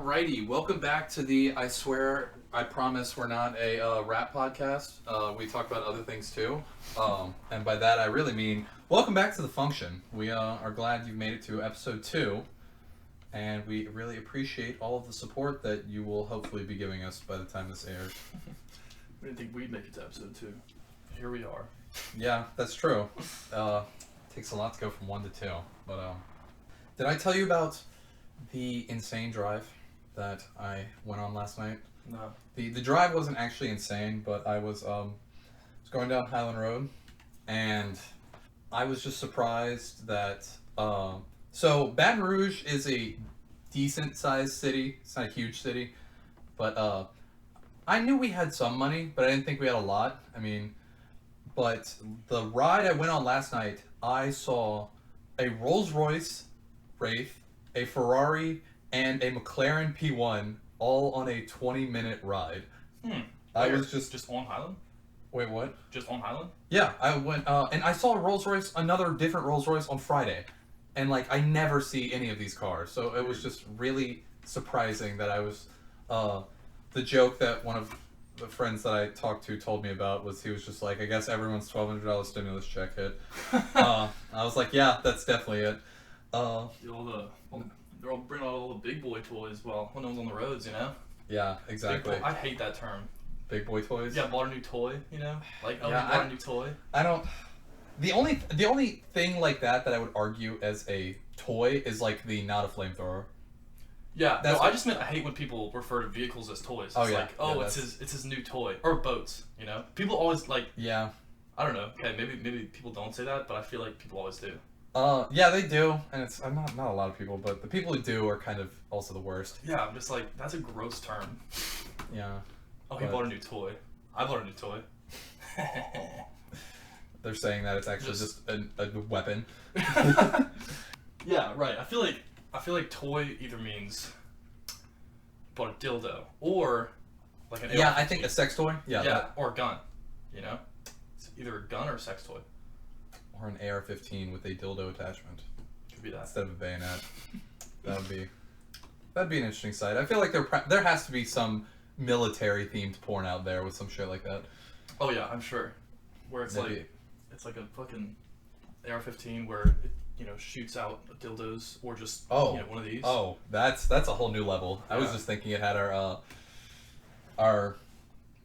Alrighty, welcome back to the I Swear, I Promise We're Not a Rap Podcast. We talk about other things too. And by that I really mean, welcome back to the function. We are glad you've made it to episode 2. And we really appreciate all of the support that you will hopefully be giving us by the time this airs. We didn't think we'd make it to episode 2. Here we are. Yeah, that's true. Takes a lot to go from 1 to 2. But did I tell you about the insane drive that I went on last night? No. The drive wasn't actually insane, but I was going down Highland Road, and I was just surprised that so Baton Rouge is a decent sized city. It's not a huge city, but I knew we had some money, but I didn't think we had a lot. I mean, but the ride I went on last night, I saw a Rolls-Royce Wraith, a Ferrari, and a McLaren P1 all on a 20-minute ride. I was just on Highland? Wait, what? Just on Highland? Yeah, I went and I saw a Rolls-Royce, another different Rolls-Royce on Friday. And like I never see any of these cars. So it was just really surprising that I was the joke that one of the friends that I talked to told me about was he was just like, I guess everyone's $1,200 stimulus check hit. I was like, yeah, that's definitely it. They're all bringing out all the big boy toys when no one's on the roads, you know? Yeah, exactly. I hate that term. Big boy toys? Yeah, bought a new toy, you know? Like, oh, yeah, you bought a new toy. I don't... The only thing like that I would argue as a toy is like the not a flamethrower. Yeah, I just meant I hate when people refer to vehicles as toys. It's like, it's his new toy. Or boats, you know? People always like... Yeah. I don't know. Okay, maybe people don't say that, but I feel like people always do. Yeah, they do, and it's not a lot of people, but the people who do are kind of also the worst. Yeah, I'm just like, that's a gross term. Yeah. Oh, he bought a new toy. I bought a new toy. They're saying that it's actually just a weapon. Yeah, right. I feel like toy either means bought a dildo or like an AR-15. I think a sex toy. Yeah. Or a gun. You know, it's either a gun or a sex toy. Or an AR-15 with a dildo attachment. Could be that. Instead of a bayonet. That'd be an interesting sight. I feel like there has to be some military themed porn out there with some shit like that. Oh yeah, I'm sure. Where it's like a fucking AR-15 where it, shoots out dildos or just one of these. Oh, that's a whole new level. Yeah. I was just thinking it had our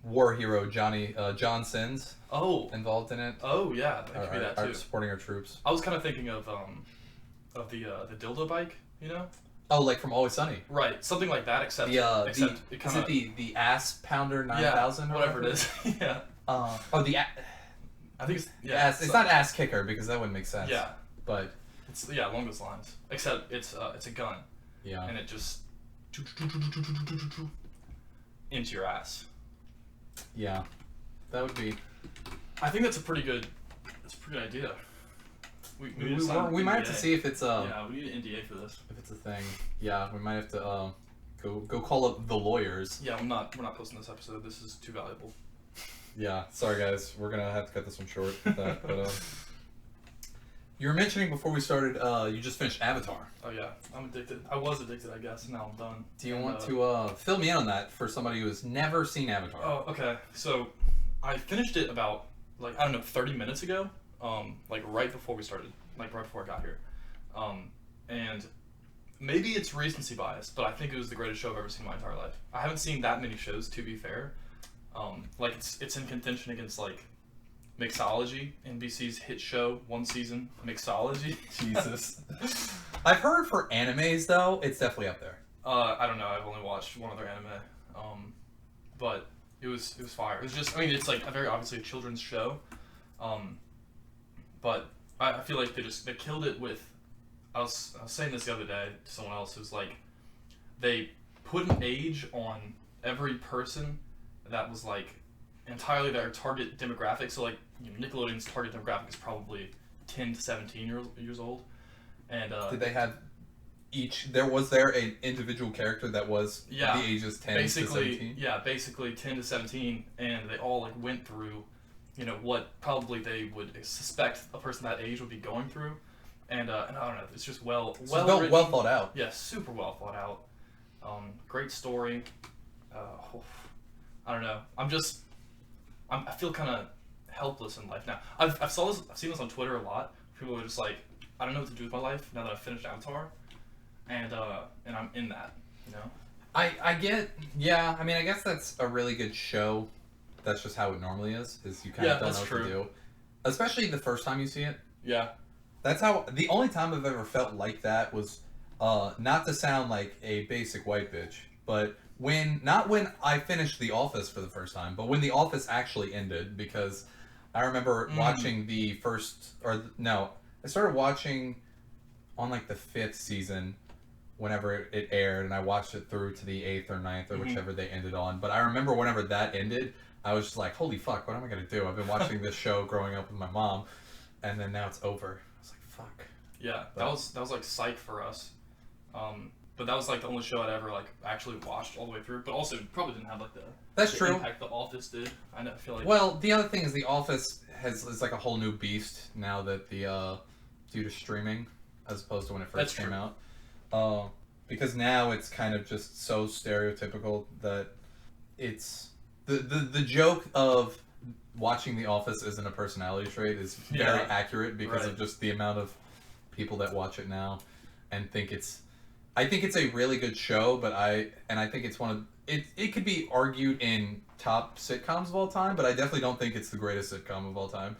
war hero John Sins involved in it. Oh yeah, that could be that too. Supporting our troops. I was kind of thinking of the dildo bike, you know? Oh, like from Always Sunny. Right, something like that. Except is it the Ass Pounder 9000? Yeah, whatever it is. Yeah. I think it's it's not Ass Kicker because that wouldn't make sense. Yeah. But it's along those lines. Except it's a gun. Yeah. And it just into your ass. Yeah, that would be. I think that's a pretty good idea. We might have to see if it's Yeah, we need an NDA for this. If it's a thing, yeah, we might have to go call up the lawyers. Yeah, we're not posting this episode. This is too valuable. Yeah, sorry guys, we're gonna have to cut this one short with that. But you were mentioning before we started, you just finished Avatar. Oh yeah, I'm addicted. I was addicted, I guess. Now I'm done. Do you want to fill me in on that for somebody who has never seen Avatar? Oh, okay. So I finished it about 30 minutes ago. Right before we started, right before I got here. And maybe it's recency bias, but I think it was the greatest show I've ever seen in my entire life. I haven't seen that many shows, to be fair. It's in contention against Mixology, NBC's hit show, one season, Mixology. Jesus. I've heard for animes though, it's definitely up there. I don't know. I've only watched one other anime, but it was fire. It was just, it's very obviously a children's show, but I feel like they killed it with. I was saying this the other day to someone else who's like, they put an age on every person that was entirely their target demographic. So Nickelodeon's target demographic is probably 10 to 17 years old. And did they have was there an individual character that was the ages 10 to 17? Yeah, basically 10 to 17, and they all went through, what probably they would suspect a person that age would be going through. And I don't know, it's just well thought out. Yeah, super well thought out. Great story. I don't know. I feel kind of helpless in life now. I've seen this on Twitter a lot. People are just like, I don't know what to do with my life now that I've finished Avatar, and I'm in that, you know. I get, yeah. I mean, I guess that's a really good show. That's just how it normally is you kind of don't know what to do, especially the first time you see it. Yeah. That's how. The only time I've ever felt like that was, not to sound like a basic white bitch, but not when I finished The Office for the first time, but when The Office actually ended, because I remember watching the first, or no, I started watching on like the 5th season whenever it aired, and I watched it through to the 8th or 9th or whichever they ended on. But I remember whenever that ended, I was just like, holy fuck, what am I going to do? I've been watching this show growing up with my mom, and then now it's over. I was like, fuck. Yeah, that was like psych for us. But that was like the only show I'd ever like actually watched all the way through. But also probably didn't have like the true. impact The Office did. I feel like. Well, the other thing is The Office is like a whole new beast now that due to streaming, as opposed to when it first came out. Because now it's kind of just so stereotypical that it's the joke of watching The Office isn't a personality trait is very accurate because of just the amount of people that watch it now and I think it's a really good show, but I think it's one of it could be argued in top sitcoms of all time, but I definitely don't think it's the greatest sitcom of all time.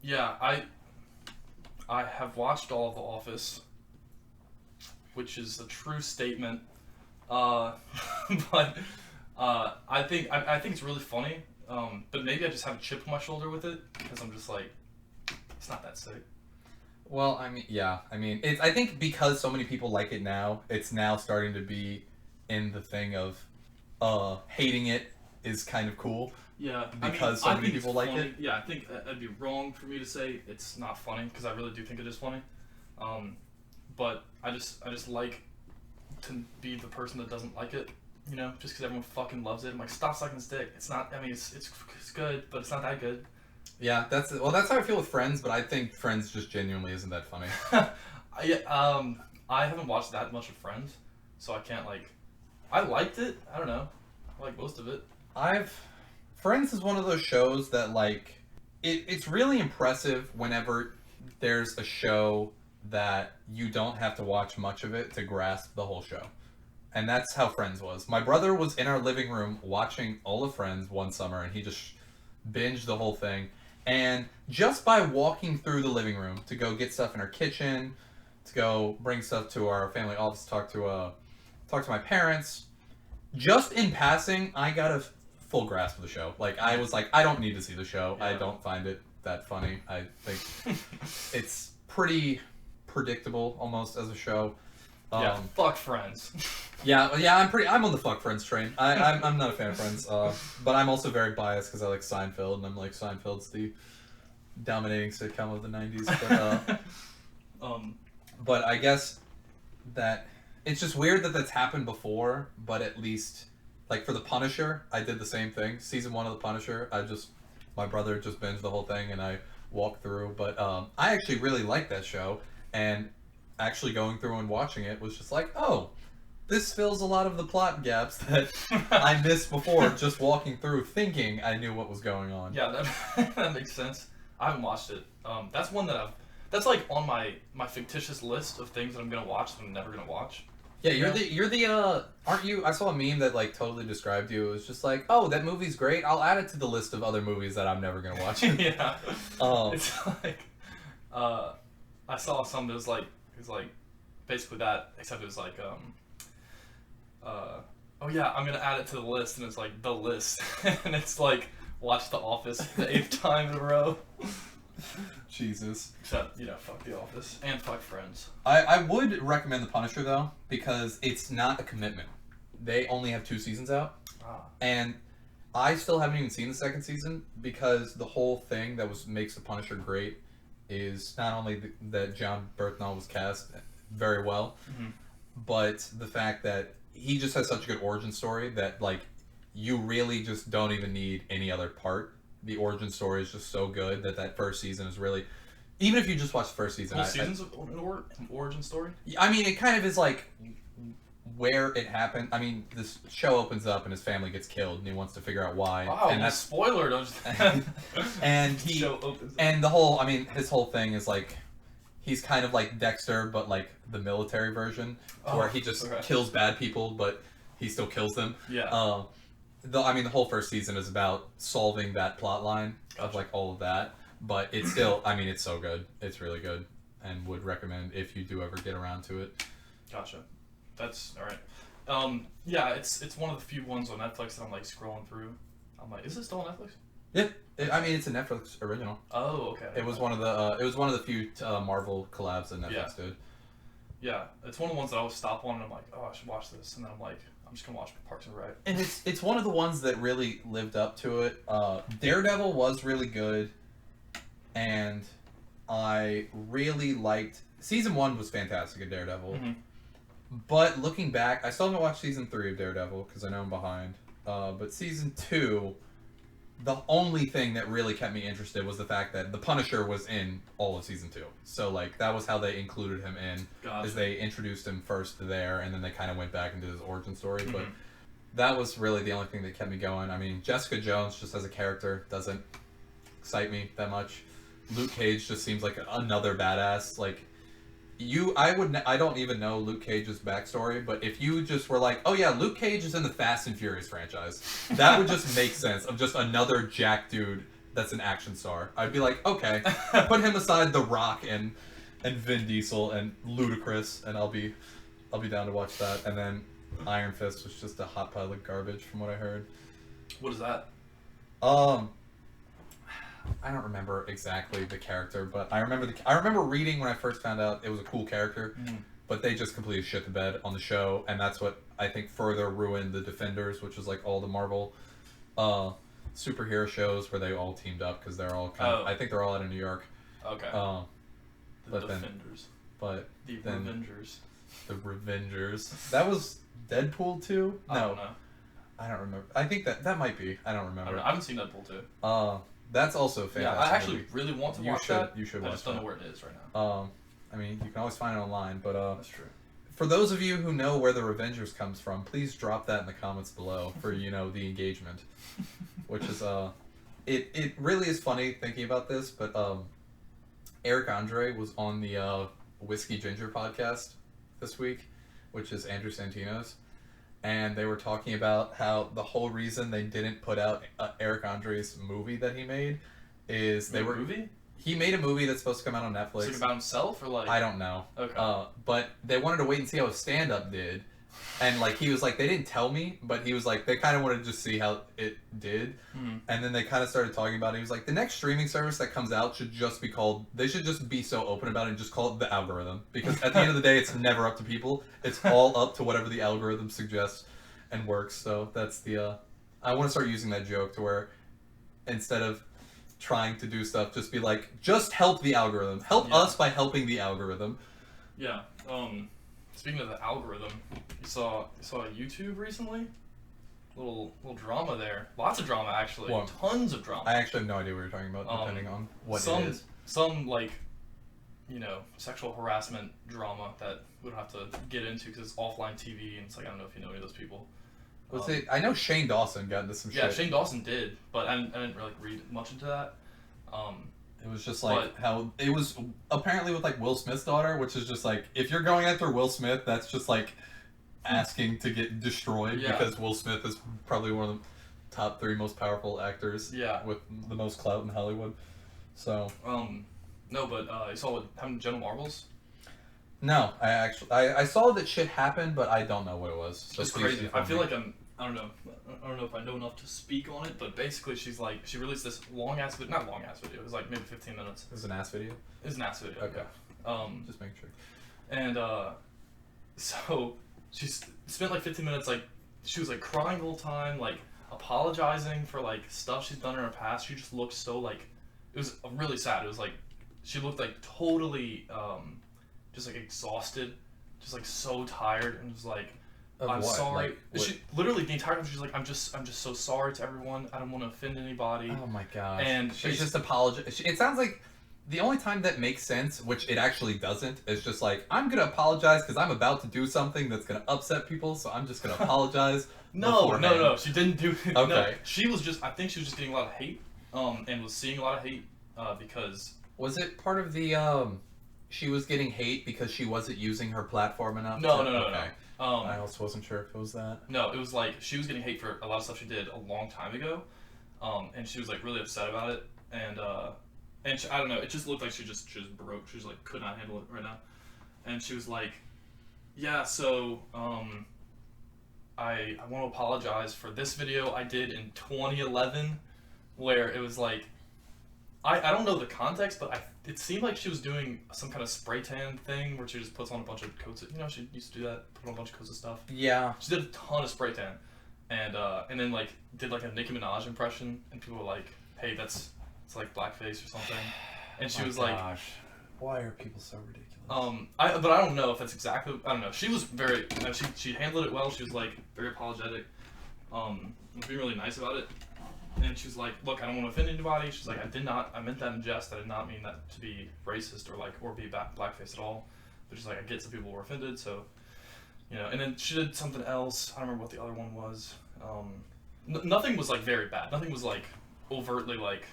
Yeah, I have watched all of The Office, which is a true statement. But I think it's really funny. But maybe I just have a chip on my shoulder with it because I'm just like, it's not that sick. Well, I mean, I think because so many people like it now, it's now starting to be in the thing of hating it is kind of cool. Yeah, because so many people like it. Yeah, I think it'd be wrong for me to say it's not funny because I really do think it is funny. But I just like to be the person that doesn't like it, you know, just because everyone fucking loves it. I'm like, stop sucking his dick. It's not. I mean, it's good, but it's not that good. Yeah, that's how I feel with Friends, but I think Friends just genuinely isn't that funny. I haven't watched that much of Friends, so I can't like. I liked it. I don't know. I like most of it. Friends is one of those shows that like it's really impressive whenever there's a show that you don't have to watch much of it to grasp the whole show. And that's how Friends was. My brother was in our living room watching all of Friends one summer, and he just binged the whole thing. And just by walking through the living room to go get stuff in our kitchen, to go bring stuff to our family office, talk to my parents, just in passing, I got a full grasp of the show. Like, I was like, I don't need to see the show. Yeah. I don't find it that funny. I think it's pretty predictable almost as a show. Yeah, fuck Friends. yeah, I'm on the fuck Friends train. I'm not a fan of Friends, but I'm also very biased because I like Seinfeld, and I'm like, Seinfeld's the dominating sitcom of the 90s. But I guess that it's just weird that that's happened before, but at least, like for The Punisher, I did the same thing. Season 1 of The Punisher, my brother just binged the whole thing, and I walked through, but I actually really liked that show, and actually going through and watching it was just like, oh, this fills a lot of the plot gaps that I missed before just walking through thinking I knew what was going on. Yeah, that makes sense. I haven't watched it. That's one that's like on my fictitious list of things that I'm gonna watch that I'm never gonna watch. Yeah, you're the aren't you? I saw a meme that like totally described you. It was just like, oh, that movie's great. I'll add it to the list of other movies that I'm never gonna watch. Yeah. It's like, I saw something that was like basically that, except it was like oh yeah, I'm gonna add it to the list, and it's like the list, and it's like watch The Office the 8th time in a row. Jesus. Except, you know, fuck The Office and fuck Friends. I would recommend The Punisher though, because it's not a commitment. They only have 2 seasons out, and I still haven't even seen the 2nd season because the whole thing that makes The Punisher great is not only that John Bernthal was cast very well, but the fact that he just has such a good origin story that like you really just don't even need any other part. The origin story is just so good that first season is really, even if you just watch the first season. Seasons of an origin story? I mean, it kind of is like where it happened. I mean, this show opens up and his family gets killed, and he wants to figure out why. Wow, and that's spoiler. Don't and The show opens up. and the whole. I mean, his whole thing is like, he's kind of like Dexter, but like the military version, where he just kills bad people, but he still kills them. Yeah. The whole first season is about solving that plot line of like all of that, but it's still. I mean, it's so good. It's really good, and would recommend if you do ever get around to it. Gotcha. That's all right. Yeah, it's one of the few ones on Netflix that I'm like scrolling through. I'm like, is it still on Netflix? Yeah, it's a Netflix original. Oh, okay. It was one of the few Marvel collabs that Netflix did. Yeah, it's one of the ones that I always stop on and I'm like, oh, I should watch this, and then I'm like, I'm just gonna watch Parks and Rec. And it's one of the ones that really lived up to it. Daredevil was really good, and I really liked season 1 was fantastic of Daredevil. Mm-hmm. But looking back, I still haven't watched season 3 of Daredevil because I know I'm behind. But season 2, the only thing that really kept me interested was the fact that the Punisher was in all of season 2. So like that was how they included him in. Gotcha. Is they introduced him first there, and then they kind of went back and did his origin story. Mm-hmm. But that was really the only thing that kept me going. I mean, Jessica Jones just as a character doesn't excite me that much. Luke Cage just seems like another badass. Like I don't even know Luke Cage's backstory, but if you just were like, oh yeah, Luke Cage is in the Fast and Furious franchise, that would just make sense of just another jack dude that's an action star. I'd be like, okay, put him aside The Rock and Vin Diesel and Ludacris, and I'll be down to watch that. And then Iron Fist was just a hot pile of garbage from what I heard. What is that? I don't remember exactly the character, but I remember reading when I first found out it was a cool character, but they just completely shit the bed on the show, and that's what I think further ruined the Defenders, which is like all the Marvel superhero shows where they all teamed up because they're all I think they're all out of New York. Okay. The Defenders. The Revengers. The Revengers. That was Deadpool 2? No. I don't know. I don't remember. I think that might be. I don't remember. I haven't seen Deadpool 2. That's also fantastic. Yeah, I actually really want to watch that. You should watch I just don't that. know where it is right now. I mean, you can always find it online, but That's true. For those of you who know where the Revengers comes from, please drop that in the comments below for the engagement, which is it really is funny thinking about this, but Eric Andre was on the Whiskey Ginger podcast this week, which is Andrew Santino's. And they were talking about how the whole reason they didn't put out Eric Andre's movie that he made is Movie? He made a movie that's supposed to come out on Netflix. Is it about himself or like? I don't know. Okay. But they wanted to wait and see how his stand-up did, and like he was like they didn't tell me, but he was like they kind of wanted to just see how it did, and then they kind of started talking about it. He was like the next streaming service that comes out should just be called. They should just be so open about it and just call it the algorithm, because at the end of the day, it's never up to people. It's all up to whatever the algorithm suggests and works. So that's the. I want to start using that joke to where instead of trying to do stuff, just be like, just help the algorithm. Help us by helping the algorithm. Yeah. Speaking of the algorithm, you saw YouTube recently? Little drama there. Lots of drama actually. What? Tons of drama. I actually have no idea what you're talking about, depending on what it is. Some like, sexual harassment drama that we don't have to get into because it's offline TV, and it's like I don't know if you know any of those people. Was it? I know Shane Dawson got into some shit. Yeah, Shane Dawson did, but I didn't really read much into that. It was just like how it was apparently with like Will Smith's daughter, which is just like if you're going after Will Smith, that's just like asking to get destroyed because Will Smith is probably one of the top 3 most powerful actors with the most clout in Hollywood. So no, but you saw what happened to Jenna Marbles? No, I saw that shit happen, but I don't know what it was. So it's crazy. I feel like I don't know if I know enough to speak on it, but basically she released this long-ass video, not long-ass video, it was like maybe 15 minutes. It was an ass video? It was an ass video. Okay. Yeah. Just make sure. And so she spent like 15 minutes like she was like crying the whole time, like apologizing for like stuff she's done in her past. She just looked so like it was really sad. It was like she looked like totally just like exhausted, just like so tired, and was like I'm sorry. Like, she literally the entire time she's like, I'm just so sorry to everyone. I don't want to offend anybody. Oh my gosh. And she's just apologizing. It sounds like the only time that makes sense, which it actually doesn't, is just like, I'm gonna apologize because I'm about to do something that's gonna upset people, so I'm just gonna apologize. No, she didn't do it. Okay. No, she was just, I think she was just getting a lot of hate, and was seeing a lot of hate, because... Was it part of the, she was getting hate because she wasn't using her platform enough? No. I also wasn't sure if it was that. No, it was like, she was getting hate for a lot of stuff she did a long time ago, and she was like really upset about it, and she, I don't know, it just looked like she just broke, she just like could not handle it right now, and she was like, yeah, so, I want to apologize for this video I did in 2011, where it was like, I don't know the context, but it seemed like she was doing some kind of spray tan thing where she just puts on a bunch of coats of, she used to do that, put on a bunch of coats of stuff. Yeah. She did a ton of spray tan, and then like did like a Nicki Minaj impression, and people were like, hey, it's like blackface or something, and she was like, gosh, why are people so ridiculous? But I don't know if that's exactly, I don't know. She was very, she handled it well. She was like very apologetic, was being really nice about it. And she was like, look, I don't want to offend anybody. She's like, I meant that in jest. I did not mean that to be racist or be blackface at all. But she's like, I get some people were offended, so, and then she did something else. I don't remember what the other one was. Nothing was like very bad. Nothing was like overtly like,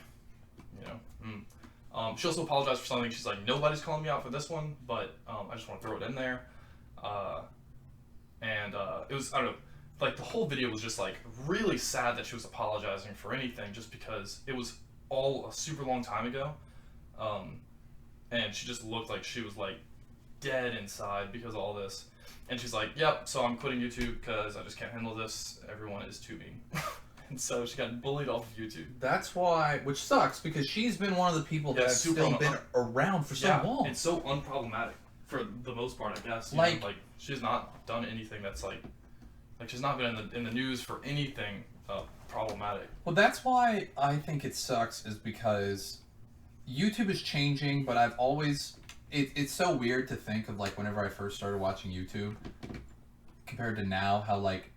she also apologized for something. She's like, nobody's calling me out for this one, but I just want to throw it in there. It was, I don't know, like the whole video was just like really sad that she was apologizing for anything just because it was all a super long time ago. And she just looked like she was like dead inside because of all this. And she's like, yep, so I'm quitting YouTube because I just can't handle this. Everyone is too mean. And so she got bullied off of YouTube. That's why, which sucks because she's been one of the people that's still been around for so long. It's so unproblematic for the most part, I guess. Like she's not done anything that's like she's not been in the news for anything problematic. Well, that's why I think it sucks is because YouTube is changing, but I've always it's so weird to think of like whenever I first started watching YouTube compared to now how like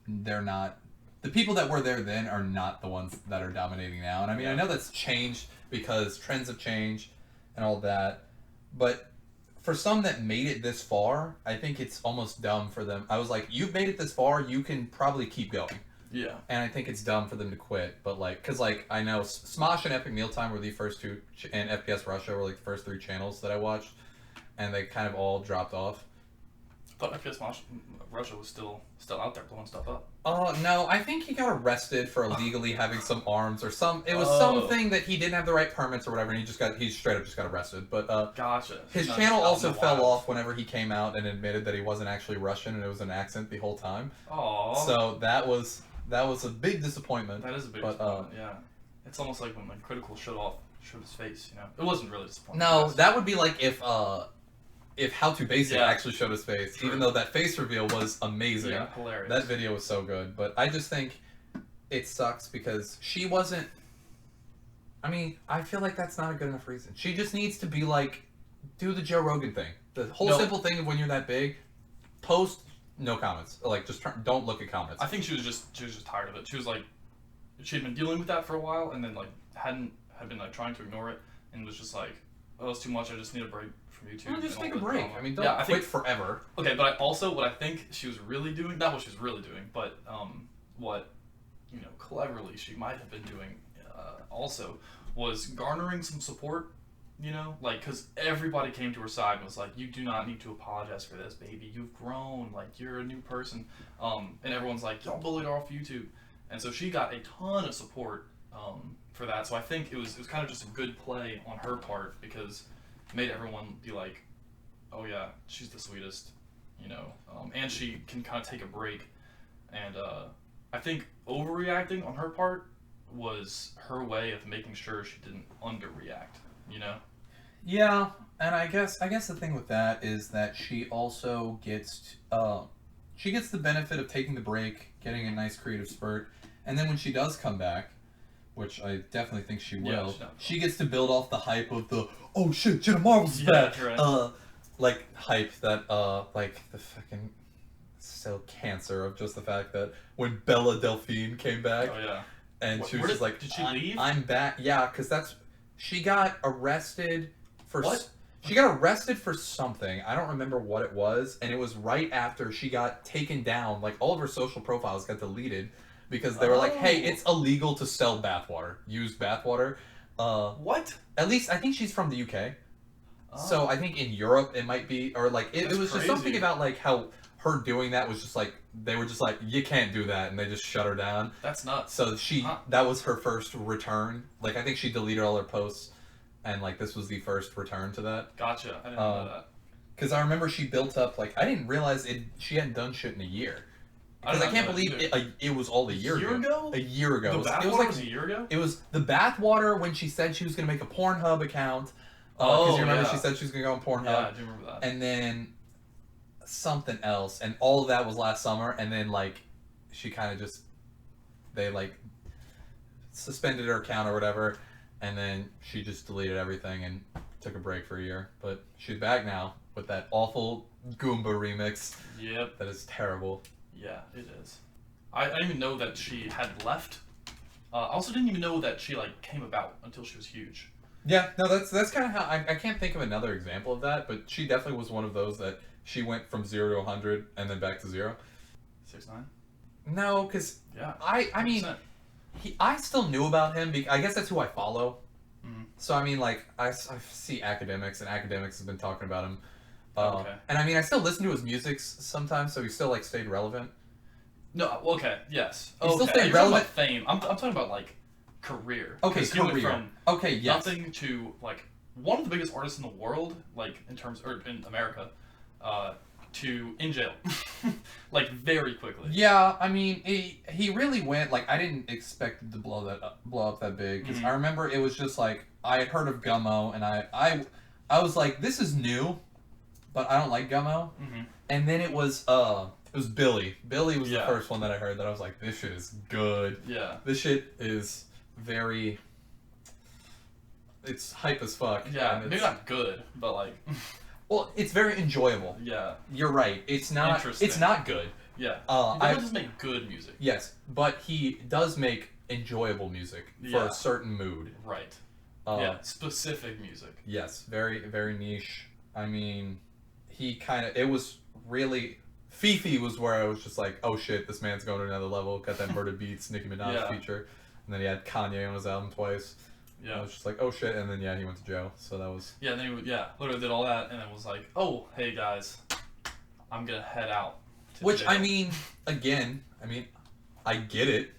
they're not. The people that were there then are not the ones that are dominating now. And I mean, I know that's changed because trends have changed and all that. But for some that made it this far, I think it's almost dumb for them. I was like, you've made it this far, you can probably keep going. Yeah. And I think it's dumb for them to quit. But like, because like, I know Smosh and Epic Mealtime were the first two, and FPS Russia were like the first three channels that I watched. And they kind of all dropped off. I thought FPS Smosh Russia was still out there blowing stuff up. No, I think he got arrested for illegally having some arms or it was something that he didn't have the right permits or whatever, and he straight up just got arrested. But gotcha. His channel also fell off whenever he came out and admitted that he wasn't actually Russian and it was an accent the whole time. Aww. So that was a big disappointment. That is a big disappointment, yeah. It's almost like when Critical showed his face, It wasn't really disappointing. No, that would be like if How to Basic actually showed his face, True. even though that face reveal was amazing. Yeah, hilarious. That video was so good, but I just think it sucks because she wasn't. I mean, I feel like that's not a good enough reason. She just needs to be like, do the Joe Rogan thing. The whole simple thing of when you're that big, post no comments. Like just don't look at comments. I think she was just tired of it. She was like, she had been dealing with that for a while, and then like had been like trying to ignore it, and was just like, oh, it's too much. I just need a break from YouTube. Well, just take a break. Drama. I mean, don't quit forever. Okay, but what I think she was really doing, not what she was really doing, but what, cleverly she might have been doing also, was garnering some support, because everybody came to her side and was like, you do not need to apologize for this, baby. You've grown. Like, you're a new person. And everyone's like, y'all bullied her off YouTube. And so she got a ton of support for that. So I think it was kind of just a good play on her part because it made everyone be like, oh yeah, she's the sweetest, and she can kind of take a break. And I think overreacting on her part was her way of making sure she didn't underreact, Yeah, and I guess the thing with that is that she also gets the benefit of taking the break, getting a nice creative spurt, and then when she does come back, which I definitely think she will, she gets to build off the hype of the oh shit, Jenna Marbles is back. Right. Like hype that like the fucking so cancer of just the fact that when Belle Delphine came back, oh yeah, and she was just like, did she leave? I'm back, yeah, because that's She got arrested for What? She got arrested for something. I don't remember what it was, and it was right after she got taken down. Like all of her social profiles got deleted because they were like, "Hey, it's illegal to sell bathwater, used bathwater." What? At least I think she's from the UK. So I think in Europe it might be, or like it was just something about like how her doing that was just like they were just like, you can't do that, and they just shut her down. That's nuts. So that was her first return. Like I think she deleted all her posts, and like this was the first return to that. Gotcha. I didn't know that. Because I remember she built up like I didn't realize she hadn't done shit in a year. Because I can't believe it was all a year ago. A year ago. The bathwater was a year ago? It was the bathwater when she said she was going to make a Pornhub account. Because you remember she said she was going to go on Pornhub. Yeah, I do remember that. And then something else. And all of that was last summer. And then, like, she kind of just... They, like, suspended her account or whatever. And then she just deleted everything and took a break for a year. But she's back now with that awful Goomba remix. Yep. That is terrible. Yeah, it is. I didn't even know that she had left. I also didn't even know that she like came about until she was huge. Yeah, no, that's kind of how I can't think of another example of that, but she definitely was one of those that she went from 0 to 100 and then back to 0. 6ix9ine? No, because yeah, I mean, I still knew about him. I guess that's who I follow. Mm-hmm. So I mean, like I see Academics, and Academics has been talking about him. Okay. And I mean, I still listen to his music sometimes, so he still like stayed relevant. No, okay, yes. He still stayed You're relevant. talking about fame. I'm talking about like career. Okay, He went career. from Okay, yes. nothing to like one of the biggest artists in the world, like in terms or in America, to in jail, like very quickly. Yeah, I mean, he really went like I didn't expect it to blow up that big because I remember it was just like I had heard of Gummo and I was like, this is new, but I don't like Gummo. And then it was Billy. Billy was the first one that I heard that I was like, this shit is good. Yeah. This shit is very. It's hype as fuck. Yeah, maybe not good, but like. Well, it's very enjoyable. Yeah. You're right. It's not. It's not good. Yeah. He does make good music. Yes, but he does make enjoyable music for a certain mood. Right. Yeah. Specific music. Yes. Very, very niche. I mean, he kind of. It was really. Fifi was where I was just like, oh shit, this man's going to another level. Got that Murder Beats, Nicki Minaj feature, and then he had Kanye on his album twice. Yeah. I was just like, oh shit, and then he went to jail. So that was. Yeah, and then he literally did all that, and then was like, oh hey guys, I'm gonna head out. Which jail. I mean, again, I get it.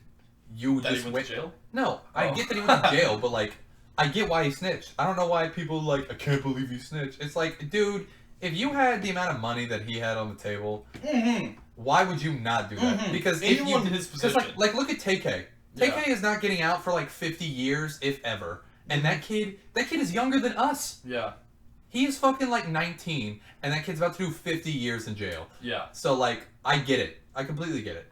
You that just he went to jail. No, I get that he went to jail, but like, I get why he snitched. I don't know why people like, I can't believe he snitched. It's like, dude, if you had the amount of money that he had on the table, why would you not do that? Because anyone in his position, like look at TK. TK is not getting out for like 50 years, if ever. And that kid is younger than us. Yeah. He is fucking like 19, and that kid's about to do 50 years in jail. Yeah. So like, I get it. I completely get it.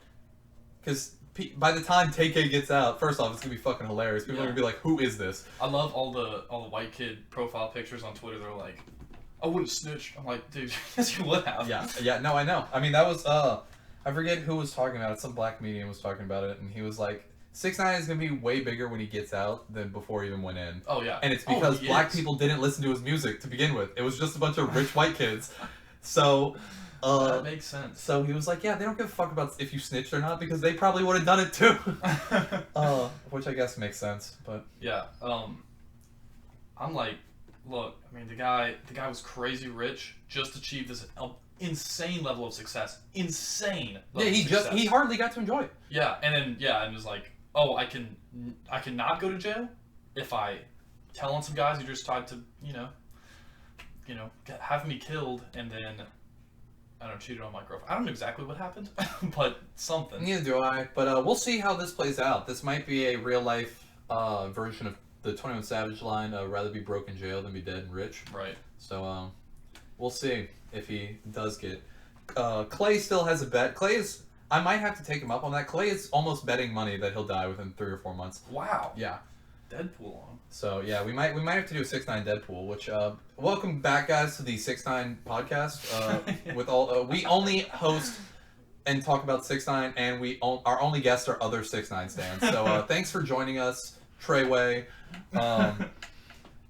Because by the time TK gets out, first off, it's gonna be fucking hilarious. People are gonna be like, "Who is this?" I love all the white kid profile pictures on Twitter. They're like, "I wouldn't snitch." I'm like, dude, yes, you would have. Yeah. No, I know. I mean, that was I forget who was talking about it. Some black medium was talking about it, and he was like, 6ix9ine is gonna be way bigger when he gets out than before he even went in. Oh yeah. And it's because black people didn't listen to his music to begin with. It was just a bunch of rich white kids. So. That makes sense. So he was like, yeah, they don't give a fuck about if you snitched or not because they probably would have done it too. Which I guess makes sense, but yeah. I'm like, look, I mean, the guy was crazy rich, just achieved this insane level of success. Insane. He hardly got to enjoy it. Yeah, and then and was like, oh, I can not go to jail if I tell on some guys who just tried to have me killed, and then I don't know, cheated on my girlfriend. I don't know exactly what happened, but something. Neither do I. But we'll see how this plays out. This might be a real life version of the 21 Savage line. Rather be broke in jail than be dead and rich. Right. So we'll see if he does get. Clay still has a bet. I might have to take him up on that. Clay is almost betting money that he'll die within 3 or 4 months. Wow. Yeah. Deadpool on. So yeah, we might have to do a 6ix9ine Deadpool. Which welcome back, guys, to the 6ix9ine podcast. With all we only host and talk about 6ix9ine, and our only guests are other 6ix9ine stands. So thanks for joining us, Treyway.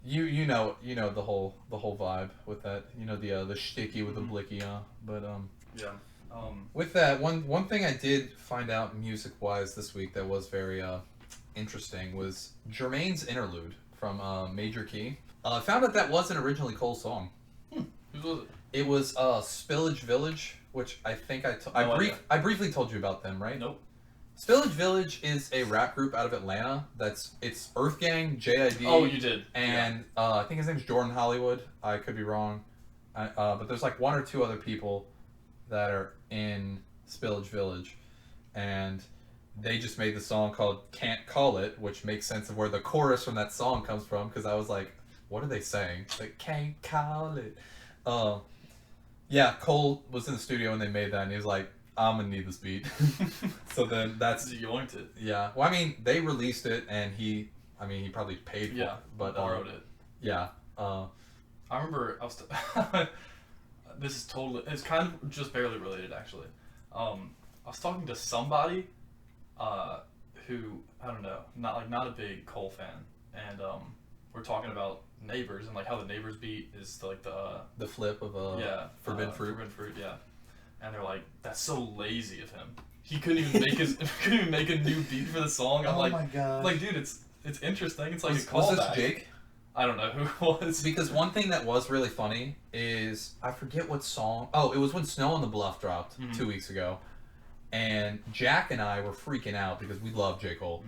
you know the whole vibe with that. You know the shticky with the blicky, but Yeah. with that one thing I did find out music wise this week that was very interesting was Jermaine's Interlude from Major Key. I found out that wasn't originally Cole's song. Whose was it? It was Spillage Village, which I think I briefly told you about them, right? Nope. Spillage Village is a rap group out of Atlanta. It's Earth Gang, JID. Oh, you did. And I think his name's Jordan Hollywood. I could be wrong, but there's like one or two other people that are in Spillage Village, and they just made the song called "Can't Call It," which makes sense of where the chorus from that song comes from. Because I was like, what are they saying? It's like, "Can't call it." Yeah, Cole was in the studio and they made that, and he was like, I'm gonna need this beat. So then that's You yoinked it. yeah. Well, I mean, they released it, and he probably paid for it, but borrowed it. Yeah. I remember this is totally. It's kind of just barely related, actually. I was talking to somebody, who I don't know, not a big Cole fan, and we're talking about Neighbors and like how the Neighbors beat is like the flip of Forbidden Fruit. Forbidden Fruit, yeah. And they're like, that's so lazy of him. He couldn't even make couldn't even make a new beat for the song. I'm my god. like, dude, it's interesting. It's like was a callback. this Jake? I don't know who it was. Because one thing that was really funny is I forget what song. Oh, it was when Snow on the Bluff dropped 2 weeks ago, and Jack and I were freaking out because we love J. Cole,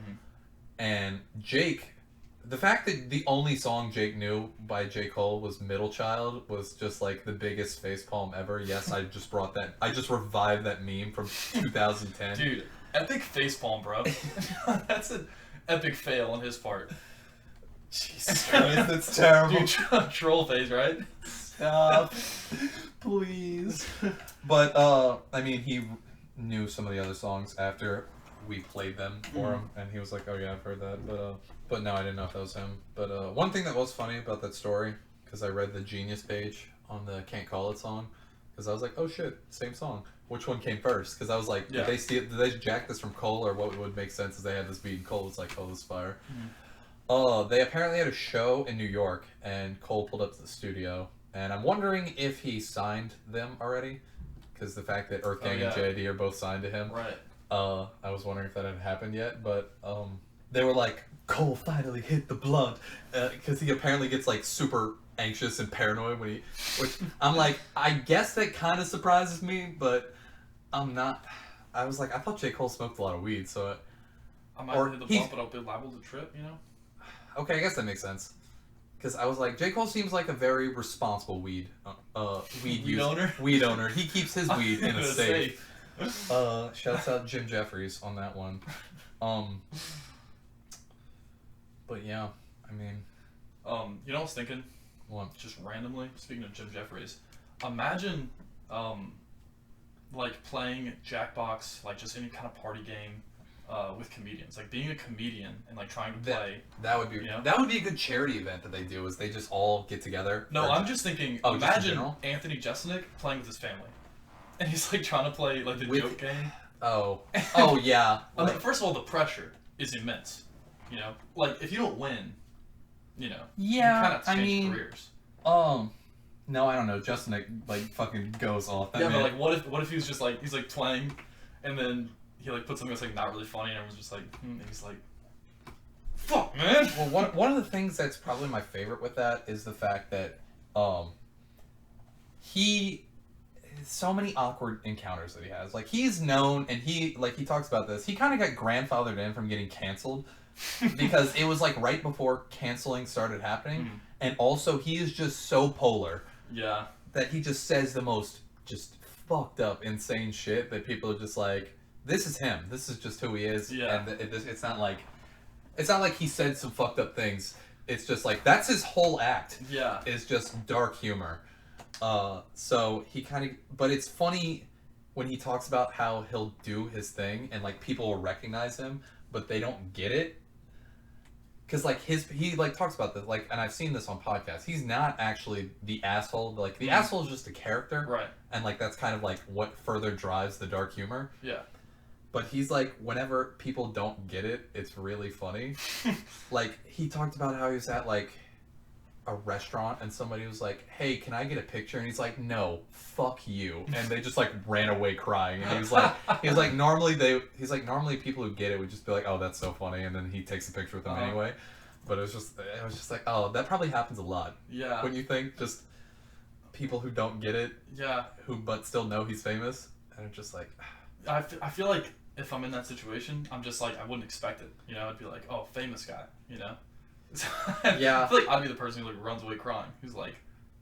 and Jake. The fact that the only song Jake knew by J. Cole was Middle Child was just like the biggest facepalm ever. Yes, I just revived that meme from 2010. Dude, epic facepalm, bro. That's an epic fail on his part. Jesus Christ, that's terrible. Dude, troll face, right? Stop. Please. But, I mean, he knew some of the other songs after we played them for him, and he was like, oh yeah, I've heard that, but no, I didn't know if that was him. But one thing that was funny about that story, because I read the Genius page on the Can't Call It song, because I was like, oh shit, same song. Which one came first? Because I was like, did they jack this from Cole, or what would make sense is they had this beat and Cole was like, oh, this is fire. They apparently had a show in New York, and Cole pulled up to the studio, and I'm wondering if he signed them already, because the fact that Earth Gang and JID are both signed to him. Right. I was wondering if that had happened yet, but they were like, Cole finally hit the blunt, because he apparently gets like super anxious and paranoid when which I'm like, I guess that kind of surprises me, but I'm not. I was like, I thought J. Cole smoked a lot of weed, so I might hit the blunt, but I'll be liable to trip, you know? Okay, I guess that makes sense. Because I was like, J. Cole seems like a very responsible weed owner. Weed owner. He keeps his weed in a safe. Shouts out Jim Jeffries on that one. But yeah, I mean, you know what I was thinking? What? Just randomly, speaking of Jim Jeffries, imagine, like playing Jackbox, like just any kind of party game, with comedians, like being a comedian and like trying to play. That would be, you know? That would be a good charity event that they do. Is they just all get together? No, I'm just thinking. Imagine Anthony Jeselnik playing with his family, and he's like trying to play like the joke game. Oh yeah. I mean, first of all, the pressure is immense. You know, like if you don't win, you know, you kind of change careers. No, I don't know. Jeselnik like fucking goes off. But like, what if he's just like he's like playing, and then he like puts something that's like not really funny, and everyone's just like, and he's like, fuck, man. Well, one of the things that's probably my favorite with that is the fact that so many awkward encounters that he has. Like he's known, and he talks about this. He kind of got grandfathered in from getting canceled because it was like right before canceling started happening, and also he is just so polar. Yeah. That he just says the most just fucked up, insane shit that people are just like, this is him. This is just who he is. Yeah. And it's not like he said some fucked up things. It's just like that's his whole act. Yeah. It's just dark humor. So he kind of, but it's funny when he talks about how he'll do his thing and like people will recognize him, but they don't get it. Cause like he like talks about this, like, and I've seen this on podcasts. He's not actually the asshole. Like the asshole is just a character. Right. And like, that's kind of like what further drives the dark humor. Yeah. But he's like, whenever people don't get it, it's really funny. Like he talked about how he was at like, a restaurant and somebody was like, "Hey, can I get a picture?" And he's like, "No, fuck you." And they just like ran away crying. And he's like normally people who get it would just be like, "Oh, that's so funny," and then he takes a picture with them anyway. But it was just like, oh, that probably happens a lot. Yeah. When you think just people who don't get it, but still know he's famous, and it's just like, I feel like if I'm in that situation, I'm just like, I wouldn't expect it. You know, I'd be like, oh, famous guy. You know. Yeah. I feel like I'd be the person who like runs away crying. Who's like,